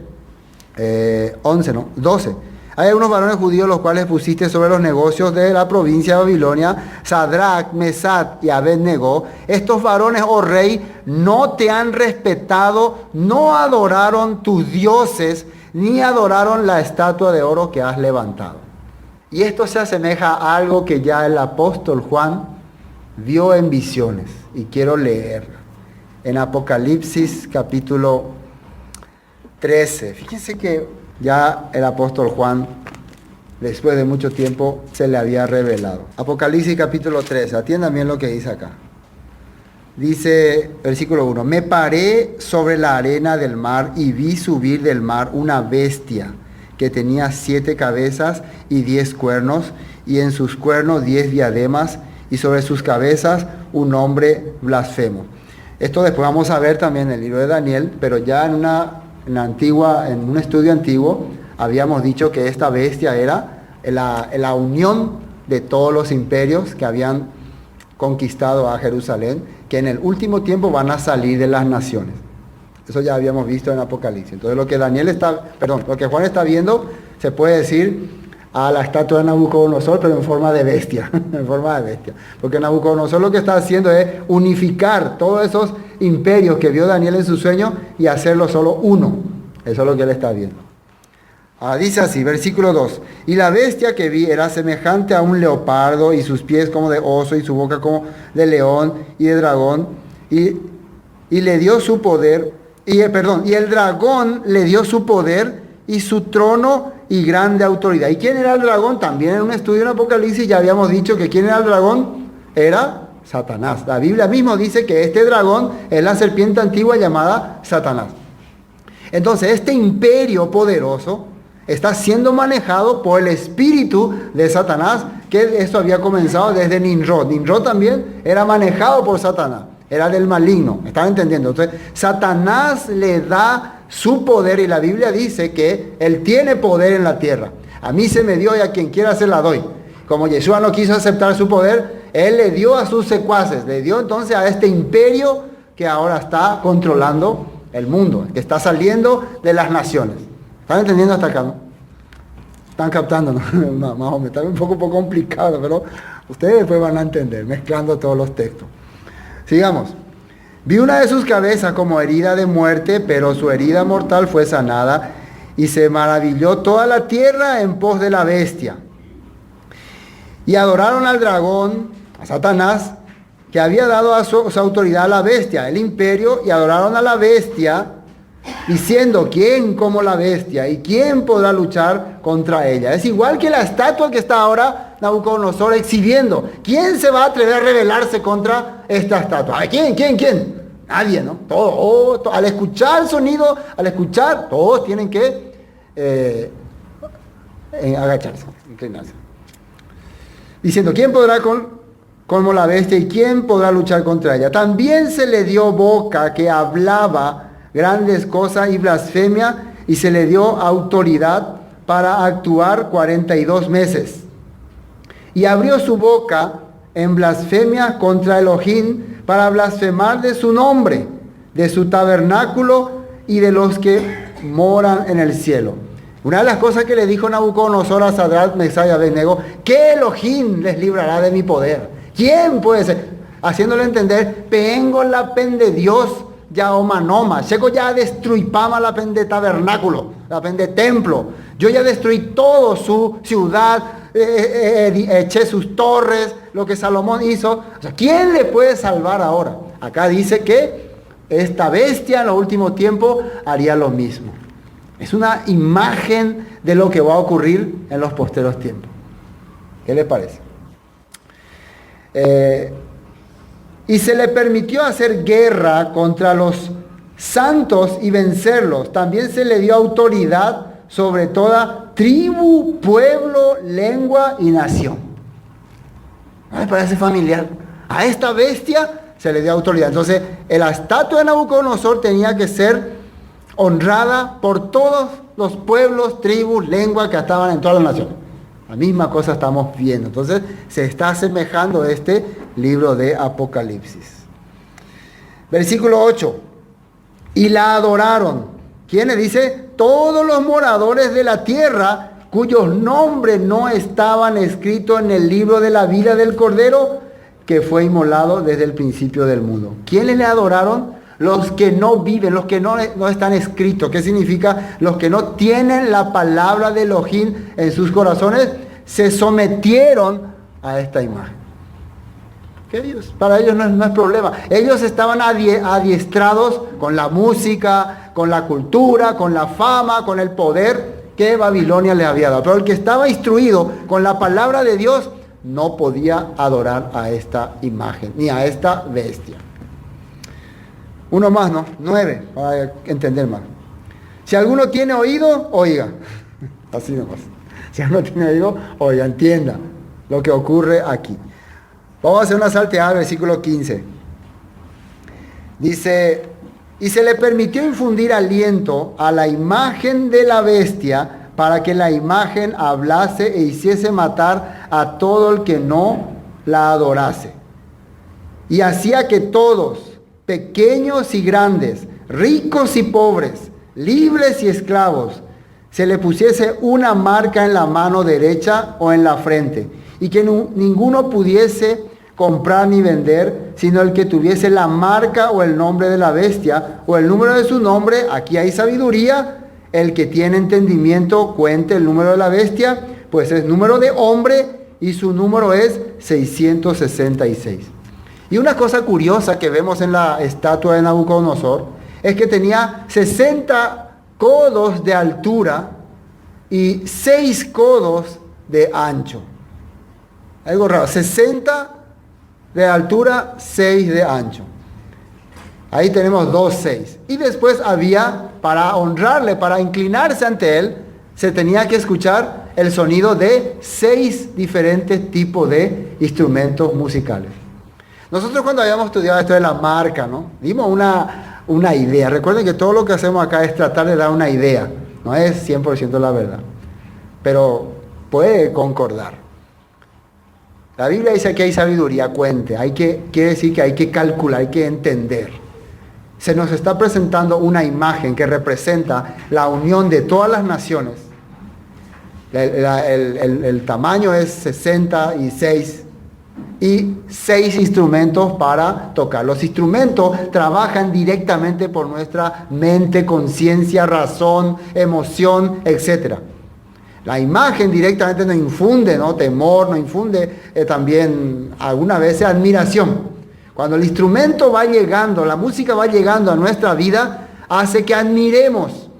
11, ¿no? 12. Hay algunos varones judíos los cuales pusiste sobre los negocios de la provincia de Babilonia, Sadrach, Mesach y Abednego. Estos varones, oh rey, no te han respetado, no adoraron tus dioses, ni adoraron la estatua de oro que has levantado. Y esto se asemeja a algo que ya el apóstol Juan vio en visiones. Y quiero leer en Apocalipsis capítulo 13. Fíjense que ya el apóstol Juan, después de mucho tiempo, se le había revelado. Apocalipsis capítulo 13. Atiendan bien lo que dice acá. Dice, versículo 1. Me paré sobre la arena del mar y vi subir del mar una bestia que tenía 7 cabezas y 10 cuernos, y en sus cuernos 10 diademas, y sobre sus cabezas un nombre blasfemo. Esto después vamos a ver también en el libro de Daniel, pero ya en un estudio antiguo habíamos dicho que esta bestia era la unión de todos los imperios que habían conquistado a Jerusalén, que en el último tiempo van a salir de las naciones. Eso ya habíamos visto en Apocalipsis. Entonces lo que Juan está viendo se puede decir a la estatua de Nabucodonosor, pero en forma de bestia, en forma de bestia. Porque Nabucodonosor lo que está haciendo es unificar todos esos imperios que vio Daniel en su sueño y hacerlo solo uno. Eso es lo que él está viendo. Dice así, versículo 2. Y la bestia que vi era semejante a un leopardo, y sus pies como de oso, y su boca como de león y de dragón. Y le dio su poder, y el dragón le dio su poder y su trono y grande autoridad. ¿Y quién era el dragón? También en un estudio en Apocalipsis ya habíamos dicho que quién era el dragón. Era Satanás. La Biblia mismo dice que este dragón es la serpiente antigua llamada Satanás. Entonces este imperio poderoso está siendo manejado por el espíritu de Satanás, que esto había comenzado desde Nimrod. Nimrod también era manejado por Satanás, era del maligno. ¿Están entendiendo? Entonces Satanás le da su poder, y la Biblia dice que él tiene poder en la tierra. A mí se me dio y a quien quiera se la doy. Como Yeshua no quiso aceptar su poder, él le dio a sus secuaces, le dio entonces a este imperio que ahora está controlando el mundo, que está saliendo de las naciones. ¿Están entendiendo hasta acá, no? Están captando, ¿no? Más o menos, está un poco complicado, pero ustedes después van a entender, mezclando todos los textos. Sigamos. Vi una de sus cabezas como herida de muerte, pero su herida mortal fue sanada, y se maravilló toda la tierra en pos de la bestia. Y adoraron al dragón, a Satanás, que había dado a su autoridad a la bestia, el imperio, y adoraron a la bestia, diciendo, ¿quién como la bestia? ¿Y quién podrá luchar contra ella? Es igual que la estatua que está ahora Nabucodonosor exhibiendo. ¿Quién se va a atrever a rebelarse contra esta estatua? ¿Quién? Nadie, ¿no? Todo, al escuchar el sonido, todos tienen que agacharse, inclinarse. Diciendo, ¿quién podrá como la bestia y quién podrá luchar contra ella? También se le dio boca que hablaba grandes cosas y blasfemia, y se le dio autoridad para actuar 42 meses. Y abrió su boca en blasfemia contra Elohim, para blasfemar de su nombre, de su tabernáculo y de los que moran en el cielo. Una de las cosas que le dijo Nabucodonosor a Sadrach, Mesach y Abednego, ¿qué Elohim les librará de mi poder? ¿Quién puede ser? Haciéndole entender, vengo la pen de Dios, ya omanoma, llego ya destruipama la pen de tabernáculo, la pen de templo. Yo ya destruí todo su ciudad, eché sus torres, lo que Salomón hizo. O sea, ¿quién le puede salvar ahora? Acá dice que esta bestia en los últimos tiempos haría lo mismo. Es una imagen de lo que va a ocurrir en los posteros tiempos. ¿Qué le parece? Y se le permitió hacer guerra contra los santos y vencerlos. También se le dio autoridad sobre toda tribu, pueblo, lengua y nación. Me parece familiar. A esta bestia se le dio autoridad. Entonces, la estatua de Nabucodonosor tenía que ser honrada por todos los pueblos, tribus, lenguas que estaban en todas las naciones. La misma cosa estamos viendo. Entonces, se está asemejando este libro de Apocalipsis. Versículo 8. Y la adoraron. ¿Quiénes? Dice, todos los moradores de la tierra cuyos nombres no estaban escritos en el libro de la vida del Cordero que fue inmolado desde el principio del mundo. ¿Quiénes le adoraron? Los que no viven, los que no están escritos. ¿Qué significa? Los que no tienen la palabra de Elohim en sus corazones se sometieron a esta imagen. Para ellos no es problema. Ellos estaban adiestrados con la música, con la cultura, con la fama, con el poder que Babilonia les había dado. Pero el que estaba instruido con la palabra de Dios no podía adorar a esta imagen, ni a esta bestia. Uno más, ¿no? 9, para entender más. Si alguno tiene oído, oiga. Así nomás. Si alguno tiene oído, oiga, entienda lo que ocurre aquí. Vamos a hacer una salteada al versículo 15. Dice, y se le permitió infundir aliento a la imagen de la bestia para que la imagen hablase e hiciese matar a todo el que no la adorase. Y hacía que todos, pequeños y grandes, ricos y pobres, libres y esclavos, se le pusiese una marca en la mano derecha o en la frente, y que ninguno pudiese comprar ni vender, sino el que tuviese la marca o el nombre de la bestia, o el número de su nombre. Aquí hay sabiduría. El que tiene entendimiento cuente el número de la bestia, pues es número de hombre, y su número es 666. Y una cosa curiosa que vemos en la estatua de Nabucodonosor es que tenía 60 codos de altura y 6 codos de ancho. Algo raro, 60 de altura, 6 de ancho. Ahí tenemos 2 6. Y después había, para honrarle, para inclinarse ante él, se tenía que escuchar el sonido de 6 diferentes tipos de instrumentos musicales. Nosotros cuando habíamos estudiado esto de la marca, ¿no? Dimos una idea. Recuerden que todo lo que hacemos acá es tratar de dar una idea. No es 100% la verdad. Pero puede concordar. La Biblia dice que hay sabiduría, cuente. Quiere decir que hay que calcular, hay que entender. se nos está presentando una imagen que representa la unión de todas las naciones. El tamaño es 66 y 6 instrumentos para tocar. Los instrumentos trabajan directamente por nuestra mente, conciencia, razón, emoción, etc. La imagen directamente nos infunde, ¿no?, temor, nos infunde también algunas veces admiración. Cuando el instrumento va llegando, la música va llegando a nuestra vida, hace que admiremos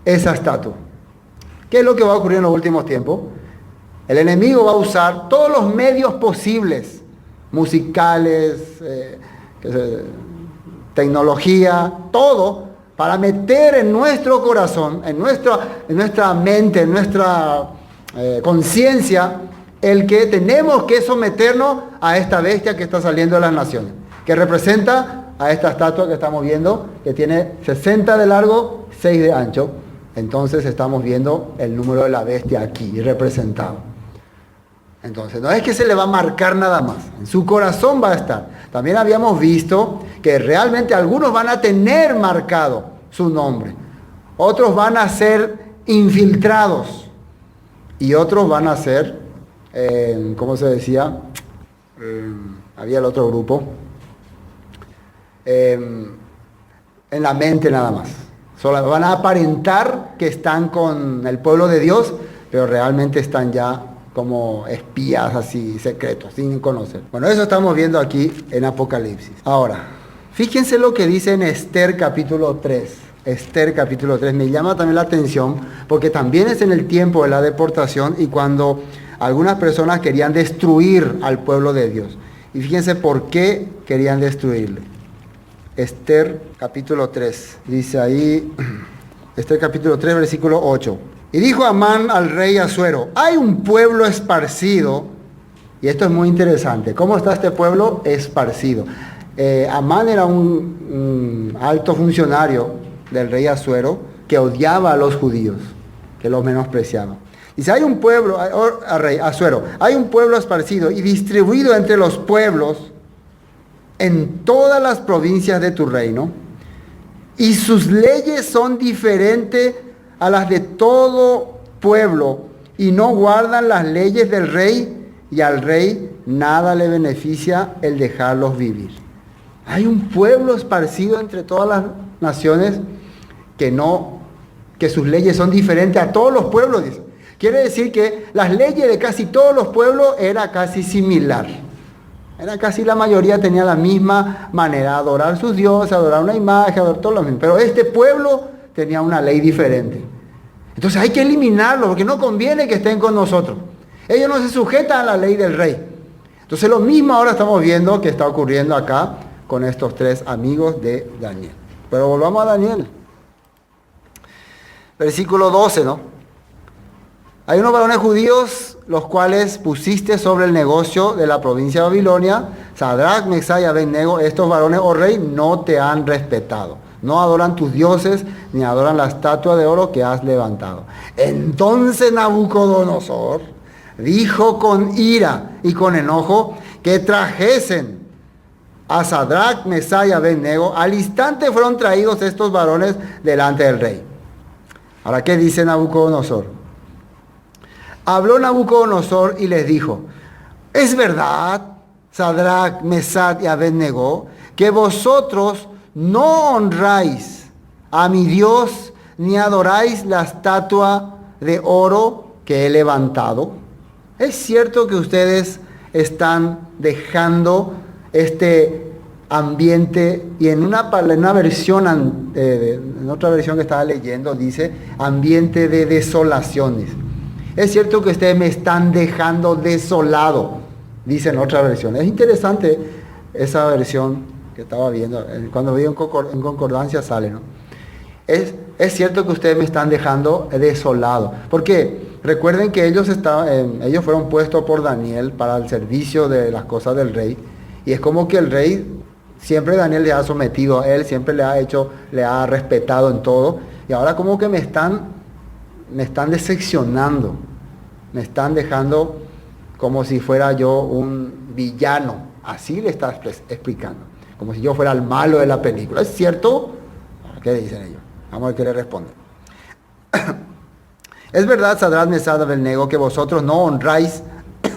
esa estatua. ¿Qué es lo que va a ocurrir en los últimos tiempos? El enemigo va a usar todos los medios posibles, musicales, tecnología, todo, para meter en nuestro corazón, en nuestra mente, en nuestra conciencia, el que tenemos que someternos a esta bestia que está saliendo de las naciones, que representa a esta estatua que estamos viendo, que tiene 60 de largo, 6 de ancho. Entonces estamos viendo el número de la bestia aquí representado. Entonces no es que se le va a marcar nada más, en su corazón va a estar. También habíamos visto que realmente algunos van a tener marcado su nombre, otros van a ser infiltrados y otros van a ser, ¿cómo se decía? Había el otro grupo, en la mente nada más. Solo van a aparentar que están con el pueblo de Dios, pero realmente están ya como espías así secretos, sin conocer. Bueno, eso estamos viendo aquí en Apocalipsis. Ahora, fíjense lo que dice en Esther capítulo 3. Esther capítulo 3 me llama también la atención porque también es en el tiempo de la deportación y cuando algunas personas querían destruir al pueblo de Dios. Y fíjense por qué querían destruirle. Esther capítulo 3, dice ahí, Esther capítulo 3, versículo 8. Y dijo Amán al rey Asuero, hay un pueblo esparcido, y esto es muy interesante, ¿cómo está este pueblo esparcido? Amán era un alto funcionario del rey Asuero que odiaba a los judíos, que los menospreciaba. Dice, hay un pueblo, rey Asuero, hay un pueblo esparcido y distribuido entre los pueblos en todas las provincias de tu reino, y sus leyes son diferentes a las de todo pueblo, y no guardan las leyes del rey, y al rey nada le beneficia el dejarlos vivir. Hay un pueblo esparcido entre todas las naciones que sus leyes son diferentes a todos los pueblos, dice. Quiere decir que las leyes de casi todos los pueblos era casi similar. Era casi la mayoría tenía la misma manera, adorar a sus dioses, adorar una imagen, adorar todo lo mismo. Pero este pueblo tenía una ley diferente. Entonces hay que eliminarlo porque no conviene que estén con nosotros. Ellos no se sujetan a la ley del rey. Entonces lo mismo ahora estamos viendo que está ocurriendo acá con estos 3 amigos de Daniel. Pero volvamos a Daniel. Versículo 12, ¿no? Hay unos varones judíos, los cuales pusiste sobre el negocio de la provincia de Babilonia, Sadrach, Mesach y Abed-nego. Estos varones, oh rey, no te han respetado. No adoran tus dioses, ni adoran la estatua de oro que has levantado. Entonces Nabucodonosor dijo con ira y con enojo que trajesen a Sadrach, Mesach y Abed-nego. Al instante fueron traídos estos varones delante del rey. Ahora, ¿qué dice Nabucodonosor? Habló Nabucodonosor y les dijo, es verdad, Sadrach, Mesach y Abed-nego, que vosotros no honráis a mi Dios, ni adoráis la estatua de oro que he levantado. Es cierto que ustedes están dejando este ambiente, y en una versión, en otra versión que estaba leyendo, dice ambiente de desolaciones. Es cierto que ustedes me están dejando desolado, dice en otra versión. Es interesante esa versión que estaba viendo, cuando veo en concordancia sale, ¿no? Es cierto que ustedes me están dejando desolado. ¿Por qué? Recuerden que ellos fueron puestos por Daniel para el servicio de las cosas del rey, y es como que el rey, siempre Daniel le ha sometido a él, siempre le ha respetado en todo, y ahora como que me están decepcionando, me están dejando como si fuera yo un villano, así le está explicando. como si yo fuera el malo de la película. ¿Es cierto? ¿Qué dicen ellos? Vamos a ver qué le responden. Es verdad, Sadrach, Mesach y Abednego, que vosotros no honráis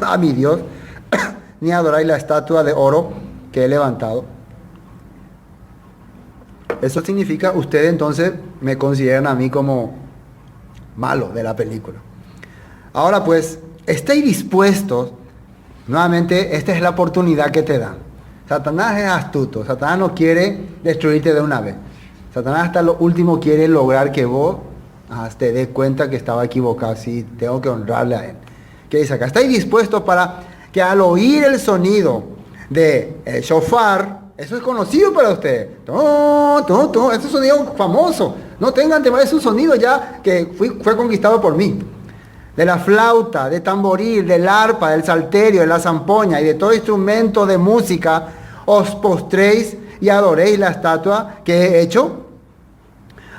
a mi Dios, ni adoráis la estatua de oro que he levantado. Eso significa, ustedes entonces me consideran a mí como malo de la película. Ahora pues, estéis dispuestos, nuevamente, esta es la oportunidad que te dan. Satanás es astuto, Satanás no quiere destruirte de una vez. Satanás hasta lo último quiere lograr que vos te des cuenta que estaba equivocado, sí, tengo que honrarle a él. ¿Qué dice acá? ¿Estáis dispuestos para que al oír el sonido de shofar, eso es conocido para ustedes? Este es un sonido famoso. No tengan temor, es un sonido ya que fue conquistado por mí. De la flauta, de tamboril, del arpa, del salterio, de la zampoña y de todo instrumento de música, os postréis y adoréis la estatua que he hecho.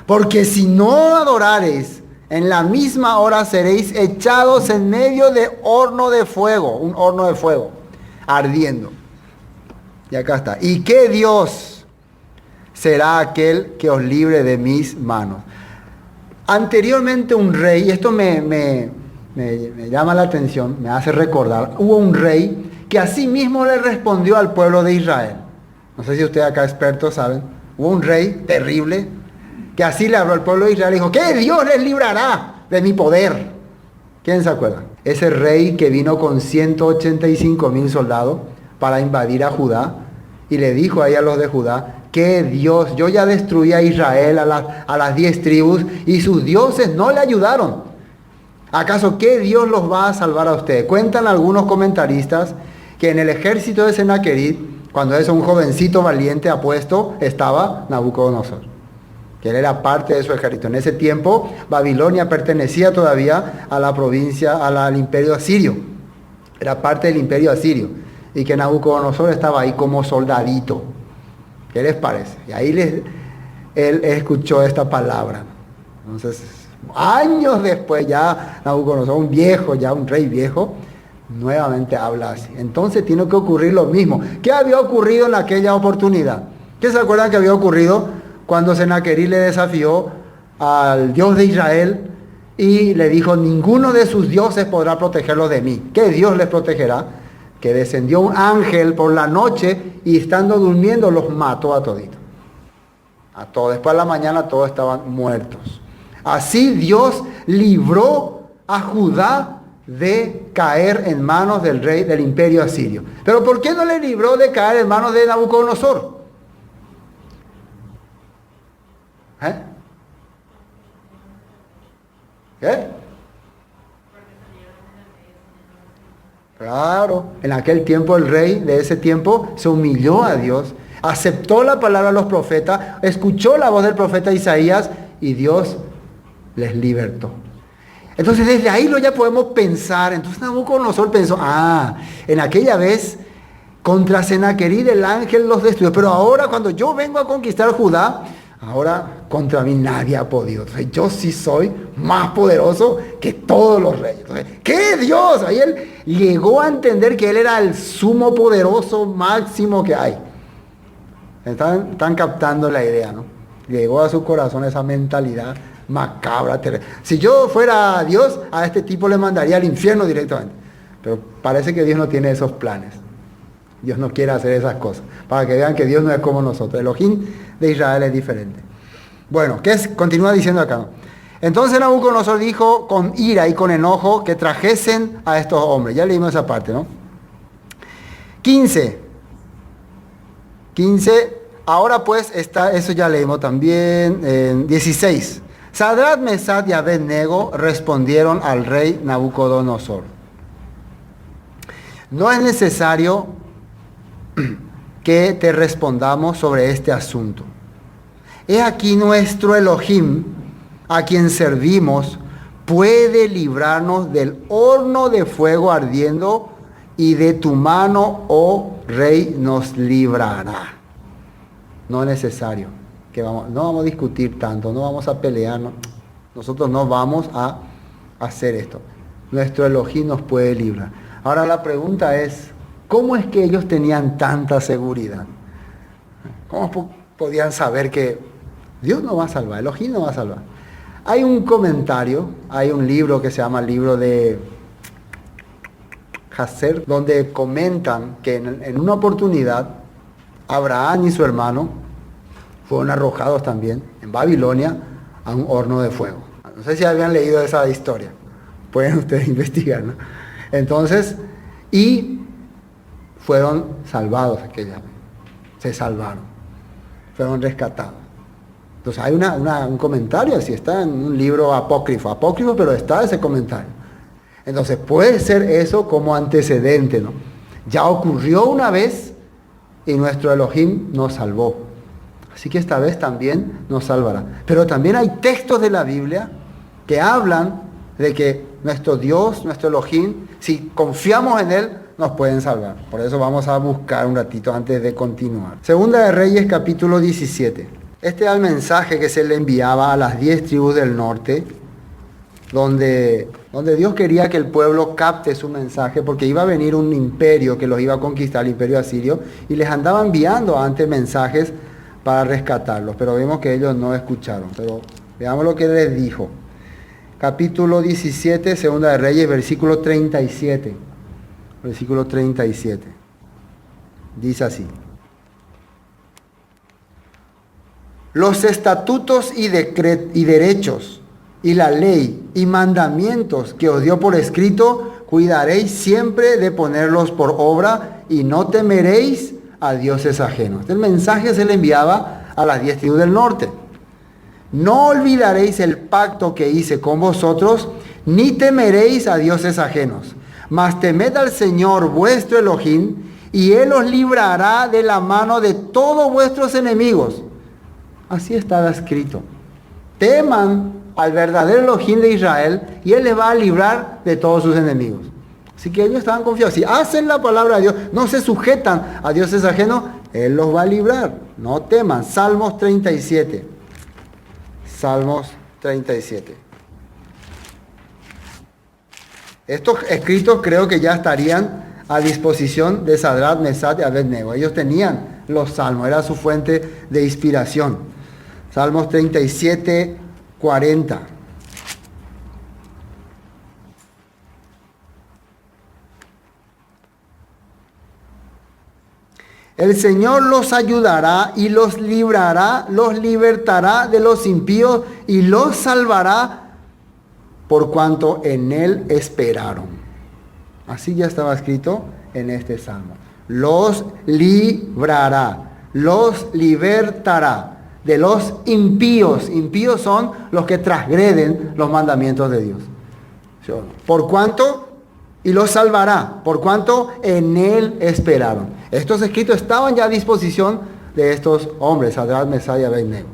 Porque si no adorareis, en la misma hora seréis echados en medio de horno de fuego, un horno de fuego, ardiendo. Y acá está. ¿Y qué Dios será aquel que os libre de mis manos? Anteriormente un rey, y esto me llama la atención, me hace recordar, hubo un rey que así mismo le respondió al pueblo de Israel. No sé si ustedes acá expertos saben. Hubo un rey terrible que así le habló al pueblo de Israel y dijo, ¿qué Dios les librará de mi poder? ¿Quién se acuerda? Ese rey que vino con 185,000 soldados para invadir a Judá y le dijo ahí a los de Judá, que Dios, yo ya destruí a Israel, a las 10 tribus y sus dioses no le ayudaron. ¿Acaso qué Dios los va a salvar a ustedes? Cuentan algunos comentaristas que en el ejército de Sennacherib, cuando es un jovencito valiente apuesto, estaba Nabucodonosor, que él era parte de su ejército. En ese tiempo Babilonia pertenecía todavía a la provincia, al imperio asirio, era parte del imperio asirio, y que Nabucodonosor estaba ahí como soldadito. ¿Qué les parece? Y ahí él escuchó esta palabra. Entonces, años después, ya Nabucodonosor, un viejo, ya un rey viejo, nuevamente habla así. Entonces tiene que ocurrir lo mismo. ¿Qué había ocurrido en aquella oportunidad? ¿Qué se acuerdan que había ocurrido cuando Sennacherib le desafió al Dios de Israel y le dijo, ninguno de sus dioses podrá protegerlo de mí? ¿Qué Dios les protegerá? Que descendió un ángel por la noche y estando durmiendo los mató a toditos. A todos. Después de la mañana todos estaban muertos. Así Dios libró a Judá de caer en manos del rey del imperio asirio. Pero ¿por qué no le libró de caer en manos de Nabucodonosor? ¿Qué? Claro, en aquel tiempo el rey de ese tiempo se humilló a Dios, aceptó la palabra de los profetas, escuchó la voz del profeta Isaías y Dios les libertó. Entonces desde ahí ya podemos pensar. Entonces Nabucodonosor pensó, en aquella vez contra Sennacherib el ángel los destruyó, pero ahora cuando yo vengo a conquistar Judá, ahora contra mí nadie ha podido. Entonces, yo sí soy más poderoso que todos los reyes. Entonces, ¿qué Dios? Ahí él llegó a entender que él era el sumo poderoso máximo que hay. Están captando la idea, ¿no? Llegó a su corazón esa mentalidad macabra, terrible. Si yo fuera Dios, a este tipo le mandaría al infierno directamente. Pero parece que Dios no tiene esos planes. Dios no quiere hacer esas cosas. Para que vean que Dios no es como nosotros. El Elohim de Israel es diferente. Bueno, continúa diciendo acá, ¿no? Entonces Nabucodonosor dijo con ira y con enojo que trajesen a estos hombres. Ya leímos esa parte, ¿no? 15. Ahora pues eso ya leímos también. 16. Sadrach, Mesach y Abednego respondieron al rey Nabucodonosor. No es necesario que te respondamos sobre este asunto. He aquí nuestro Elohim, a quien servimos, puede librarnos del horno de fuego ardiendo y de tu mano, oh rey, nos librará. No es necesario no vamos a discutir tanto, no vamos a pelear, no. Nosotros no vamos a hacer esto. Nuestro Elohim nos puede librar. Ahora la pregunta es, ¿cómo es que ellos tenían tanta seguridad? ¿Cómo podían saber que Dios no va a salvar, Elohim no va a salvar? Hay un comentario, hay un libro que se llama el libro de Hazer, donde comentan que en una oportunidad Abraham y su hermano fueron arrojados también en Babilonia a un horno de fuego. No sé si habían leído esa historia, pueden ustedes investigar, ¿no? Entonces, y fueron salvados aquella vez, se salvaron, fueron rescatados. Entonces hay un comentario, así está en un libro apócrifo, pero está ese comentario. Entonces puede ser eso como antecedente, ¿no? Ya ocurrió una vez y nuestro Elohim nos salvó. Así que esta vez también nos salvará. Pero también hay textos de la Biblia que hablan de que nuestro Dios, nuestro Elohim, si confiamos en Él, nos pueden salvar. Por eso vamos a buscar un ratito antes de continuar. Segunda de Reyes, capítulo 17. Este era el mensaje que se le enviaba a las 10 tribus del norte, donde Dios quería que el pueblo capte su mensaje, porque iba a venir un imperio que los iba a conquistar, el imperio asirio, y les andaba enviando antes mensajes para rescatarlos, pero vemos que ellos no escucharon. Pero veamos lo que les dijo. Capítulo 17, Segunda de Reyes, versículo 37. Versículo 37. Dice así: los estatutos y derechos y la ley y mandamientos que os dio por escrito, cuidaréis siempre de ponerlos por obra y no temeréis a dioses ajenos. El mensaje se le enviaba a las 10 tribus del norte. No olvidaréis el pacto que hice con vosotros, ni temeréis a dioses ajenos. Mas temed al Señor vuestro Elohim, y Él os librará de la mano de todos vuestros enemigos. Así estaba escrito. Teman al verdadero Elohim de Israel, y Él les va a librar de todos sus enemigos. Así que ellos estaban confiados. Si hacen la palabra de Dios, no se sujetan a dioses ajenos, Él los va a librar. No teman. Salmos 37. Salmos 37. Estos escritos creo que ya estarían a disposición de Sadrach, Mesach y Abednego. Ellos tenían los salmos, era su fuente de inspiración. Salmos 37, 40. El Señor los ayudará y los librará, los libertará de los impíos y los salvará por cuanto en Él esperaron. Así ya estaba escrito en este salmo. Los librará, los libertará de los impíos. Impíos son los que transgreden los mandamientos de Dios. Por cuanto, y los salvará, por cuanto en Él esperaron. Estos escritos estaban ya a disposición de estos hombres, Sadrach, Mesach y Abednego.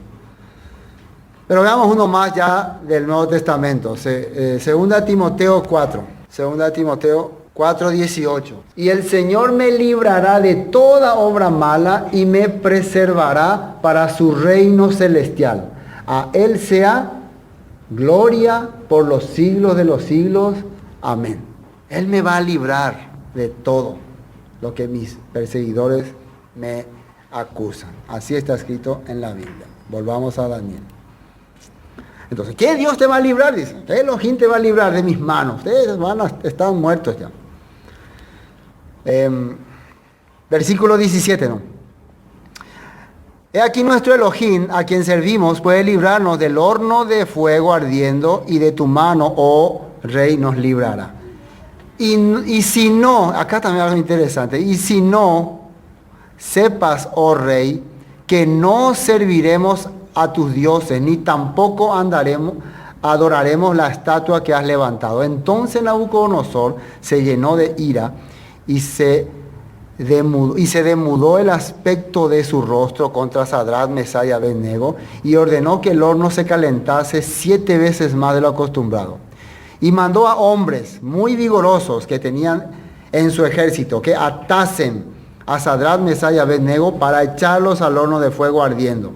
Pero veamos uno más ya del Nuevo Testamento. Segunda Timoteo 4. Segunda Timoteo 4, 18. Y el Señor me librará de toda obra mala y me preservará para su reino celestial. A Él sea gloria por los siglos de los siglos. Amén. Él me va a librar de todo lo que mis perseguidores me acusan. Así está escrito en la Biblia. Volvamos a Daniel. Entonces, ¿qué Dios te va a librar? Dice, Elohim te va a librar de mis manos. Ustedes están muertos ya. Versículo 17, ¿no? He aquí nuestro Elohim, a quien servimos, puede librarnos del horno de fuego ardiendo, y de tu mano, oh Rey, nos librará. Y si no, acá también algo interesante, y si no, sepas, oh Rey, que no serviremos a tus dioses, ni tampoco adoraremos la estatua que has levantado. Entonces Nabucodonosor se llenó de ira y se demudó el aspecto de su rostro contra Sadrach, Mesach y Abednego, y ordenó que el horno se calentase 7 veces más de lo acostumbrado. Y mandó a hombres muy vigorosos que tenían en su ejército que atasen a Sadrach, Mesach y Abednego para echarlos al horno de fuego ardiendo.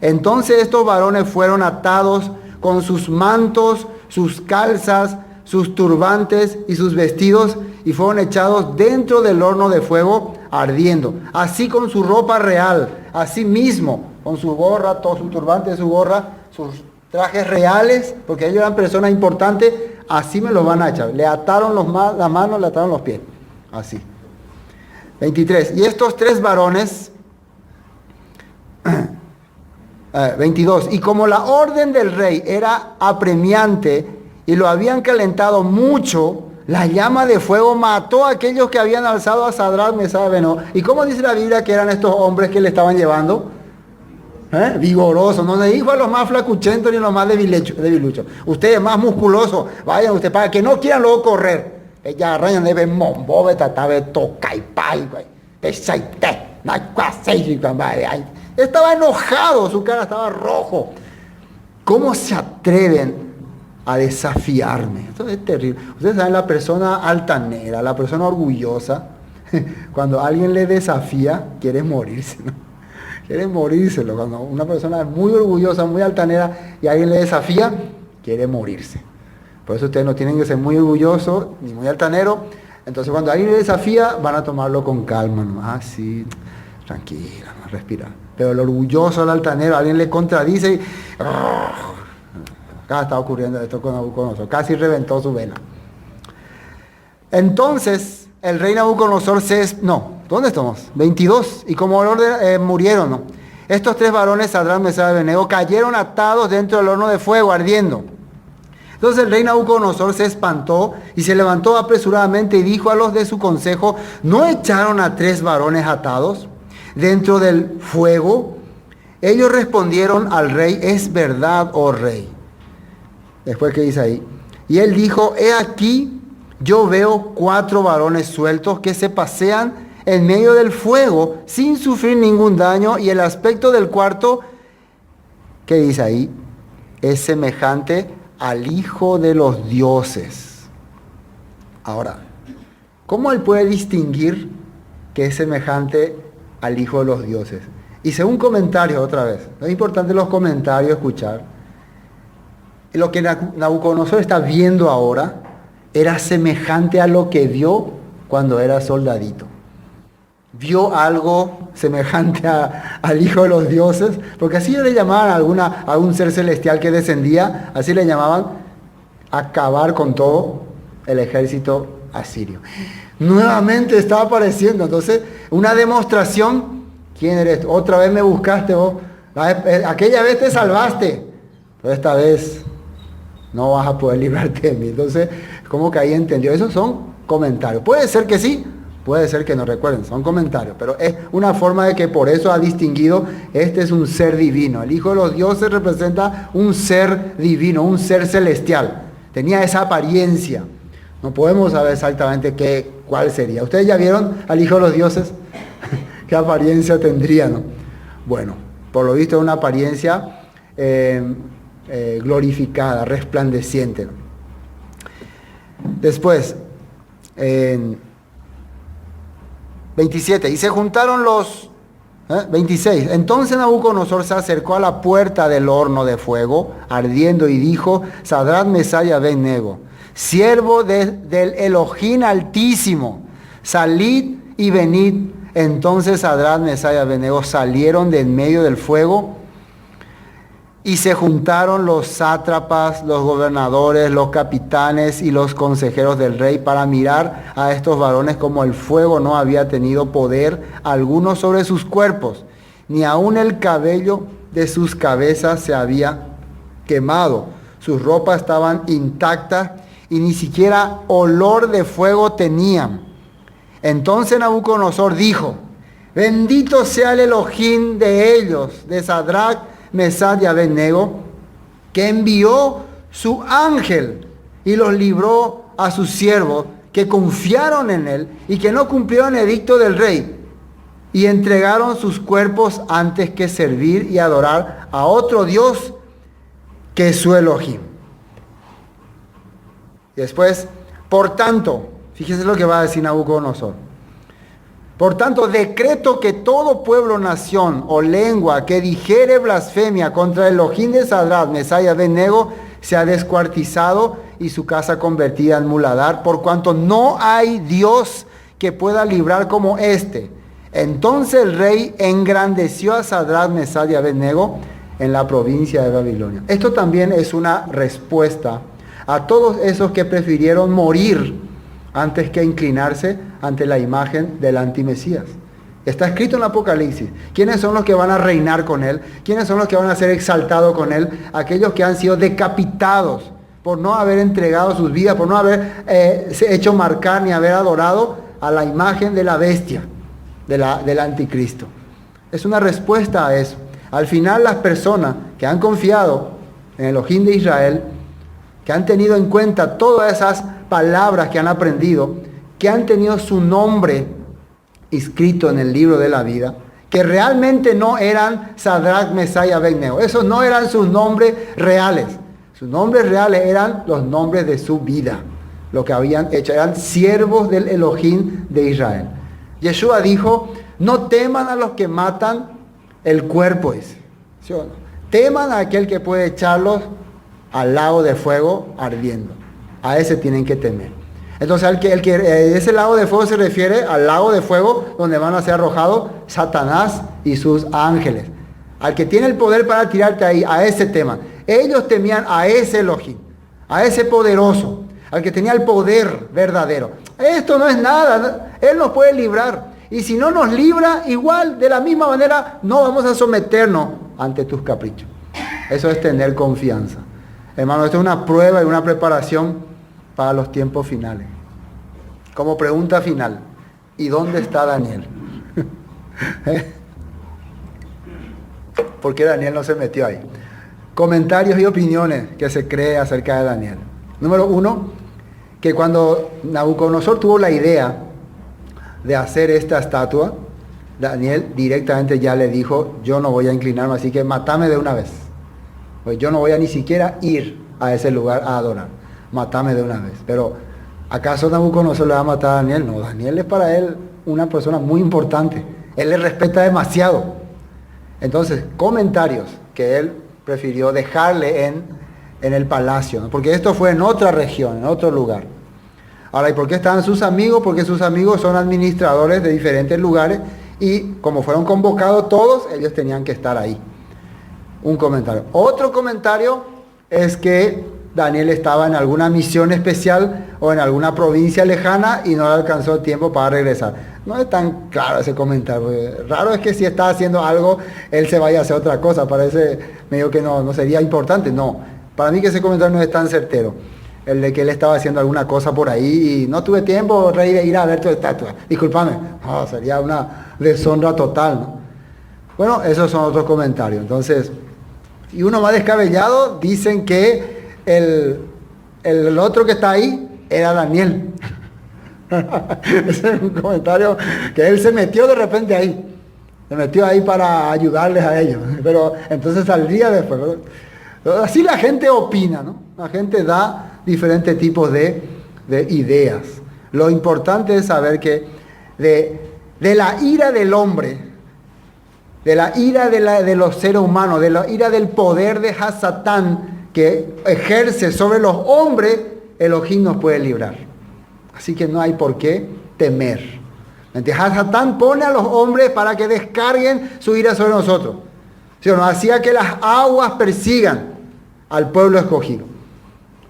Entonces estos varones fueron atados con sus mantos, sus calzas, sus turbantes y sus vestidos, y fueron echados dentro del horno de fuego ardiendo, así con su ropa real, así mismo, con su gorra, todo su turbante, su gorra, sus trajes reales, porque ellos eran personas importantes, así me los van a echar. Le ataron las manos, le ataron los pies, así. 23. Y estos 3 varones, 22. Y como la orden del rey era apremiante y lo habían calentado mucho, la llama de fuego mató a aquellos que habían alzado a Sadrach, Mesach y Abednego. ¿Y cómo dice la Biblia que eran estos hombres que le estaban llevando? Vigorosos, no le dijo a los más flacuchentos ni a los más debiluchos. Ustedes más musculosos, vayan ustedes para que no quieran luego correr. Ella rayan de mombo, tatabe, toca y pai, estaba enojado, su cara estaba rojo. ¿Cómo se atreven a desafiarme? Esto es terrible. Ustedes saben, la persona altanera, la persona orgullosa, cuando alguien le desafía, quiere morirse, ¿no? Quiere morírselo. Cuando una persona es muy orgullosa, muy altanera, y alguien le desafía, quiere morirse. Por eso ustedes no tienen que ser muy orgullosos, ni muy altaneros. Entonces cuando alguien le desafía, van a tomarlo con calma, ¿no? Ah, sí, tranquila, ¿no? Respira. Pero el orgulloso, el altanero, alguien le contradice y... Acá está ocurriendo esto con Nabucodonosor. Casi reventó su vela. Entonces, el rey Nabucodonosor ¿dónde estamos? 22. Y como murieron, ¿no? Estos 3 varones, Sadrach, Mesach y Abednego, cayeron atados dentro del horno de fuego, ardiendo. Entonces el rey Nabucodonosor se espantó y se levantó apresuradamente y dijo a los de su consejo: ¿no echaron a 3 varones atados dentro del fuego? Ellos respondieron al rey: es verdad, oh rey. Después, ¿qué dice ahí? Y él dijo: he aquí, yo veo 4 varones sueltos que se pasean en medio del fuego sin sufrir ningún daño, y el aspecto del cuarto, ¿qué dice ahí? Es semejante al Hijo de los dioses. Ahora, ¿cómo él puede distinguir que es semejante al Hijo de los dioses? Y según comentarios, otra vez, no es importante los comentarios, escuchar. Lo que Nabucodonosor está viendo ahora era semejante a lo que vio cuando era soldadito. Vio algo semejante al Hijo de los dioses, porque así le llamaban a un ser celestial que descendía, así le llamaban, acabar con todo el ejército asirio. Nuevamente estaba apareciendo, entonces, una demostración. ¿Quién eres? Otra vez me buscaste vos. Aquella vez te salvaste, pero esta vez no vas a poder librarte de mí. Entonces, como que ahí entendió. Esos son comentarios. Puede ser que sí, puede ser que no, recuerden, son comentarios, pero es una forma de que por eso ha distinguido: este es un ser divino. El Hijo de los dioses representa un ser divino, un ser celestial. Tenía esa apariencia. No podemos saber exactamente cuál sería. ¿Ustedes ya vieron al Hijo de los dioses? ¿Qué apariencia tendría, no? Bueno, por lo visto es una apariencia glorificada, resplandeciente, ¿no? Después, 27, y se juntaron 26. Entonces Nabucodonosor se acercó a la puerta del horno de fuego ardiendo y dijo: Sadrach, Mesach y Abednego, siervo del Elohim Altísimo, salid y venid. Entonces Sadrach, Mesach y Abednego salieron de en medio del fuego, y se juntaron los sátrapas, los gobernadores, los capitanes y los consejeros del rey para mirar a estos varones, como el fuego no había tenido poder alguno sobre sus cuerpos, ni aun el cabello de sus cabezas se había quemado. Sus ropas estaban intactas y ni siquiera olor de fuego tenían. Entonces Nabucodonosor dijo: bendito sea el Elohim de ellos, de Sadrach, Mesach y Abednego, que envió su ángel y los libró a sus siervos, que confiaron en él y que no cumplieron el edicto del rey, y entregaron sus cuerpos antes que servir y adorar a otro Dios que es su Elohim. Y después, por tanto, fíjense lo que va a decir Nabucodonosor: por tanto, decreto que todo pueblo, nación o lengua que dijere blasfemia contra el Elohim de Sadrach, Mesach y Abednego sea descuartizado y su casa convertida en muladar, por cuanto no hay Dios que pueda librar como este, Entonces el rey engrandeció a Sadrach, Mesach y Abednego en la provincia de Babilonia. Esto también es una respuesta a todos esos que prefirieron morir antes que inclinarse ante la imagen del antimesías. Está escrito en el Apocalipsis. ¿Quiénes son los que van a reinar con él? ¿Quiénes son los que van a ser exaltados con él? Aquellos que han sido decapitados por no haber entregado sus vidas, por no haber hecho marcar ni haber adorado a la imagen de la bestia, del anticristo. Es una respuesta a eso. Al final, las personas que han confiado en el Elohim de Israel, que han tenido en cuenta todas esas palabras que han aprendido, que han tenido su nombre inscrito en el libro de la vida, que realmente no eran Sadrach, Mesach y Abednego. Esos no eran sus nombres reales. Sus nombres reales eran los nombres de su vida. Lo que habían hecho. Eran siervos del Elohim de Israel. Yeshua dijo, no teman a los que matan el cuerpo. ¿Sí o no? Teman a aquel que puede echarlos al lago de fuego ardiendo. A ese tienen que temer. Entonces, ese lago de fuego se refiere al lago de fuego donde van a ser arrojados Satanás y sus ángeles. Al que tiene el poder para tirarte ahí, a ese teman. Ellos temían a ese Elohim, a ese poderoso, al que tenía el poder verdadero. Esto no es nada, Él nos puede librar. Y si no nos libra, igual, de la misma manera, no vamos a someternos ante tus caprichos. Eso es tener confianza. Hermano, esto es una prueba y una preparación para los tiempos finales. Como pregunta final, ¿y dónde está Daniel? ¿Por qué Daniel no se metió ahí? Comentarios y opiniones que se cree acerca de Daniel. Número 1, que cuando Nabucodonosor tuvo la idea de hacer esta estatua, Daniel directamente ya le dijo, yo no voy a inclinarme, así que matame de una vez. Pues yo no voy a ni siquiera ir a ese lugar a adorar. Matame de una vez. Pero, ¿acaso Nabucodonosor le va a matar a Daniel? No, Daniel es para él una persona muy importante. Él le respeta demasiado. Entonces, comentarios que él prefirió dejarle en el palacio, ¿no? Porque esto fue en otra región, en otro lugar. Ahora, ¿y por qué estaban sus amigos? Porque sus amigos son administradores de diferentes lugares y como fueron convocados todos, ellos tenían que estar ahí. Un comentario. Otro comentario es que Daniel estaba en alguna misión especial o en alguna provincia lejana y no le alcanzó tiempo para regresar. No es tan claro ese comentario. Raro es que si está haciendo algo, él se vaya a hacer otra cosa. Parece medio que no sería importante. No, para mí que ese comentario no es tan certero. El de que él estaba haciendo alguna cosa por ahí y no tuve tiempo, rey, de ir a ver tu estatua. Discúlpame. No, sería una deshonra total, ¿no? Bueno, esos son otros comentarios. Entonces, y uno más descabellado, dicen que el otro que está ahí era Daniel. Ese es un comentario que él se metió de repente ahí. Se metió ahí para ayudarles a ellos. Pero entonces saldría después. Así la gente opina, ¿no? La gente da diferentes tipos de ideas. Lo importante es saber que de la ira del hombre, de la ira de los seres humanos, de la ira del poder de Hasatán que ejerce sobre los hombres, Elohim nos puede librar. Así que no hay por qué temer. Hasatán pone a los hombres para que descarguen su ira sobre nosotros. ¿Sí o no? Hacía que las aguas persigan al pueblo escogido.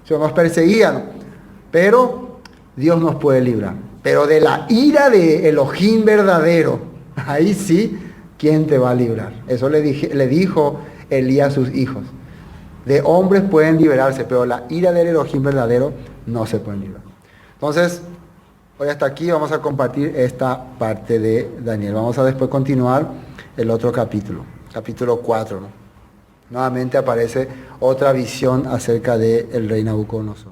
¿Sí o no? Nos perseguían. Pero Dios nos puede librar. Pero de la ira de Elohim verdadero, ahí sí, ¿quién te va a librar? Eso le dijo Elías a sus hijos. De hombres pueden liberarse, pero la ira del Elohim verdadero no se puede librar. Entonces, hoy hasta aquí vamos a compartir esta parte de Daniel. Vamos a después continuar el otro capítulo, capítulo 4, ¿no? Nuevamente aparece otra visión acerca del rey Nabucodonosor.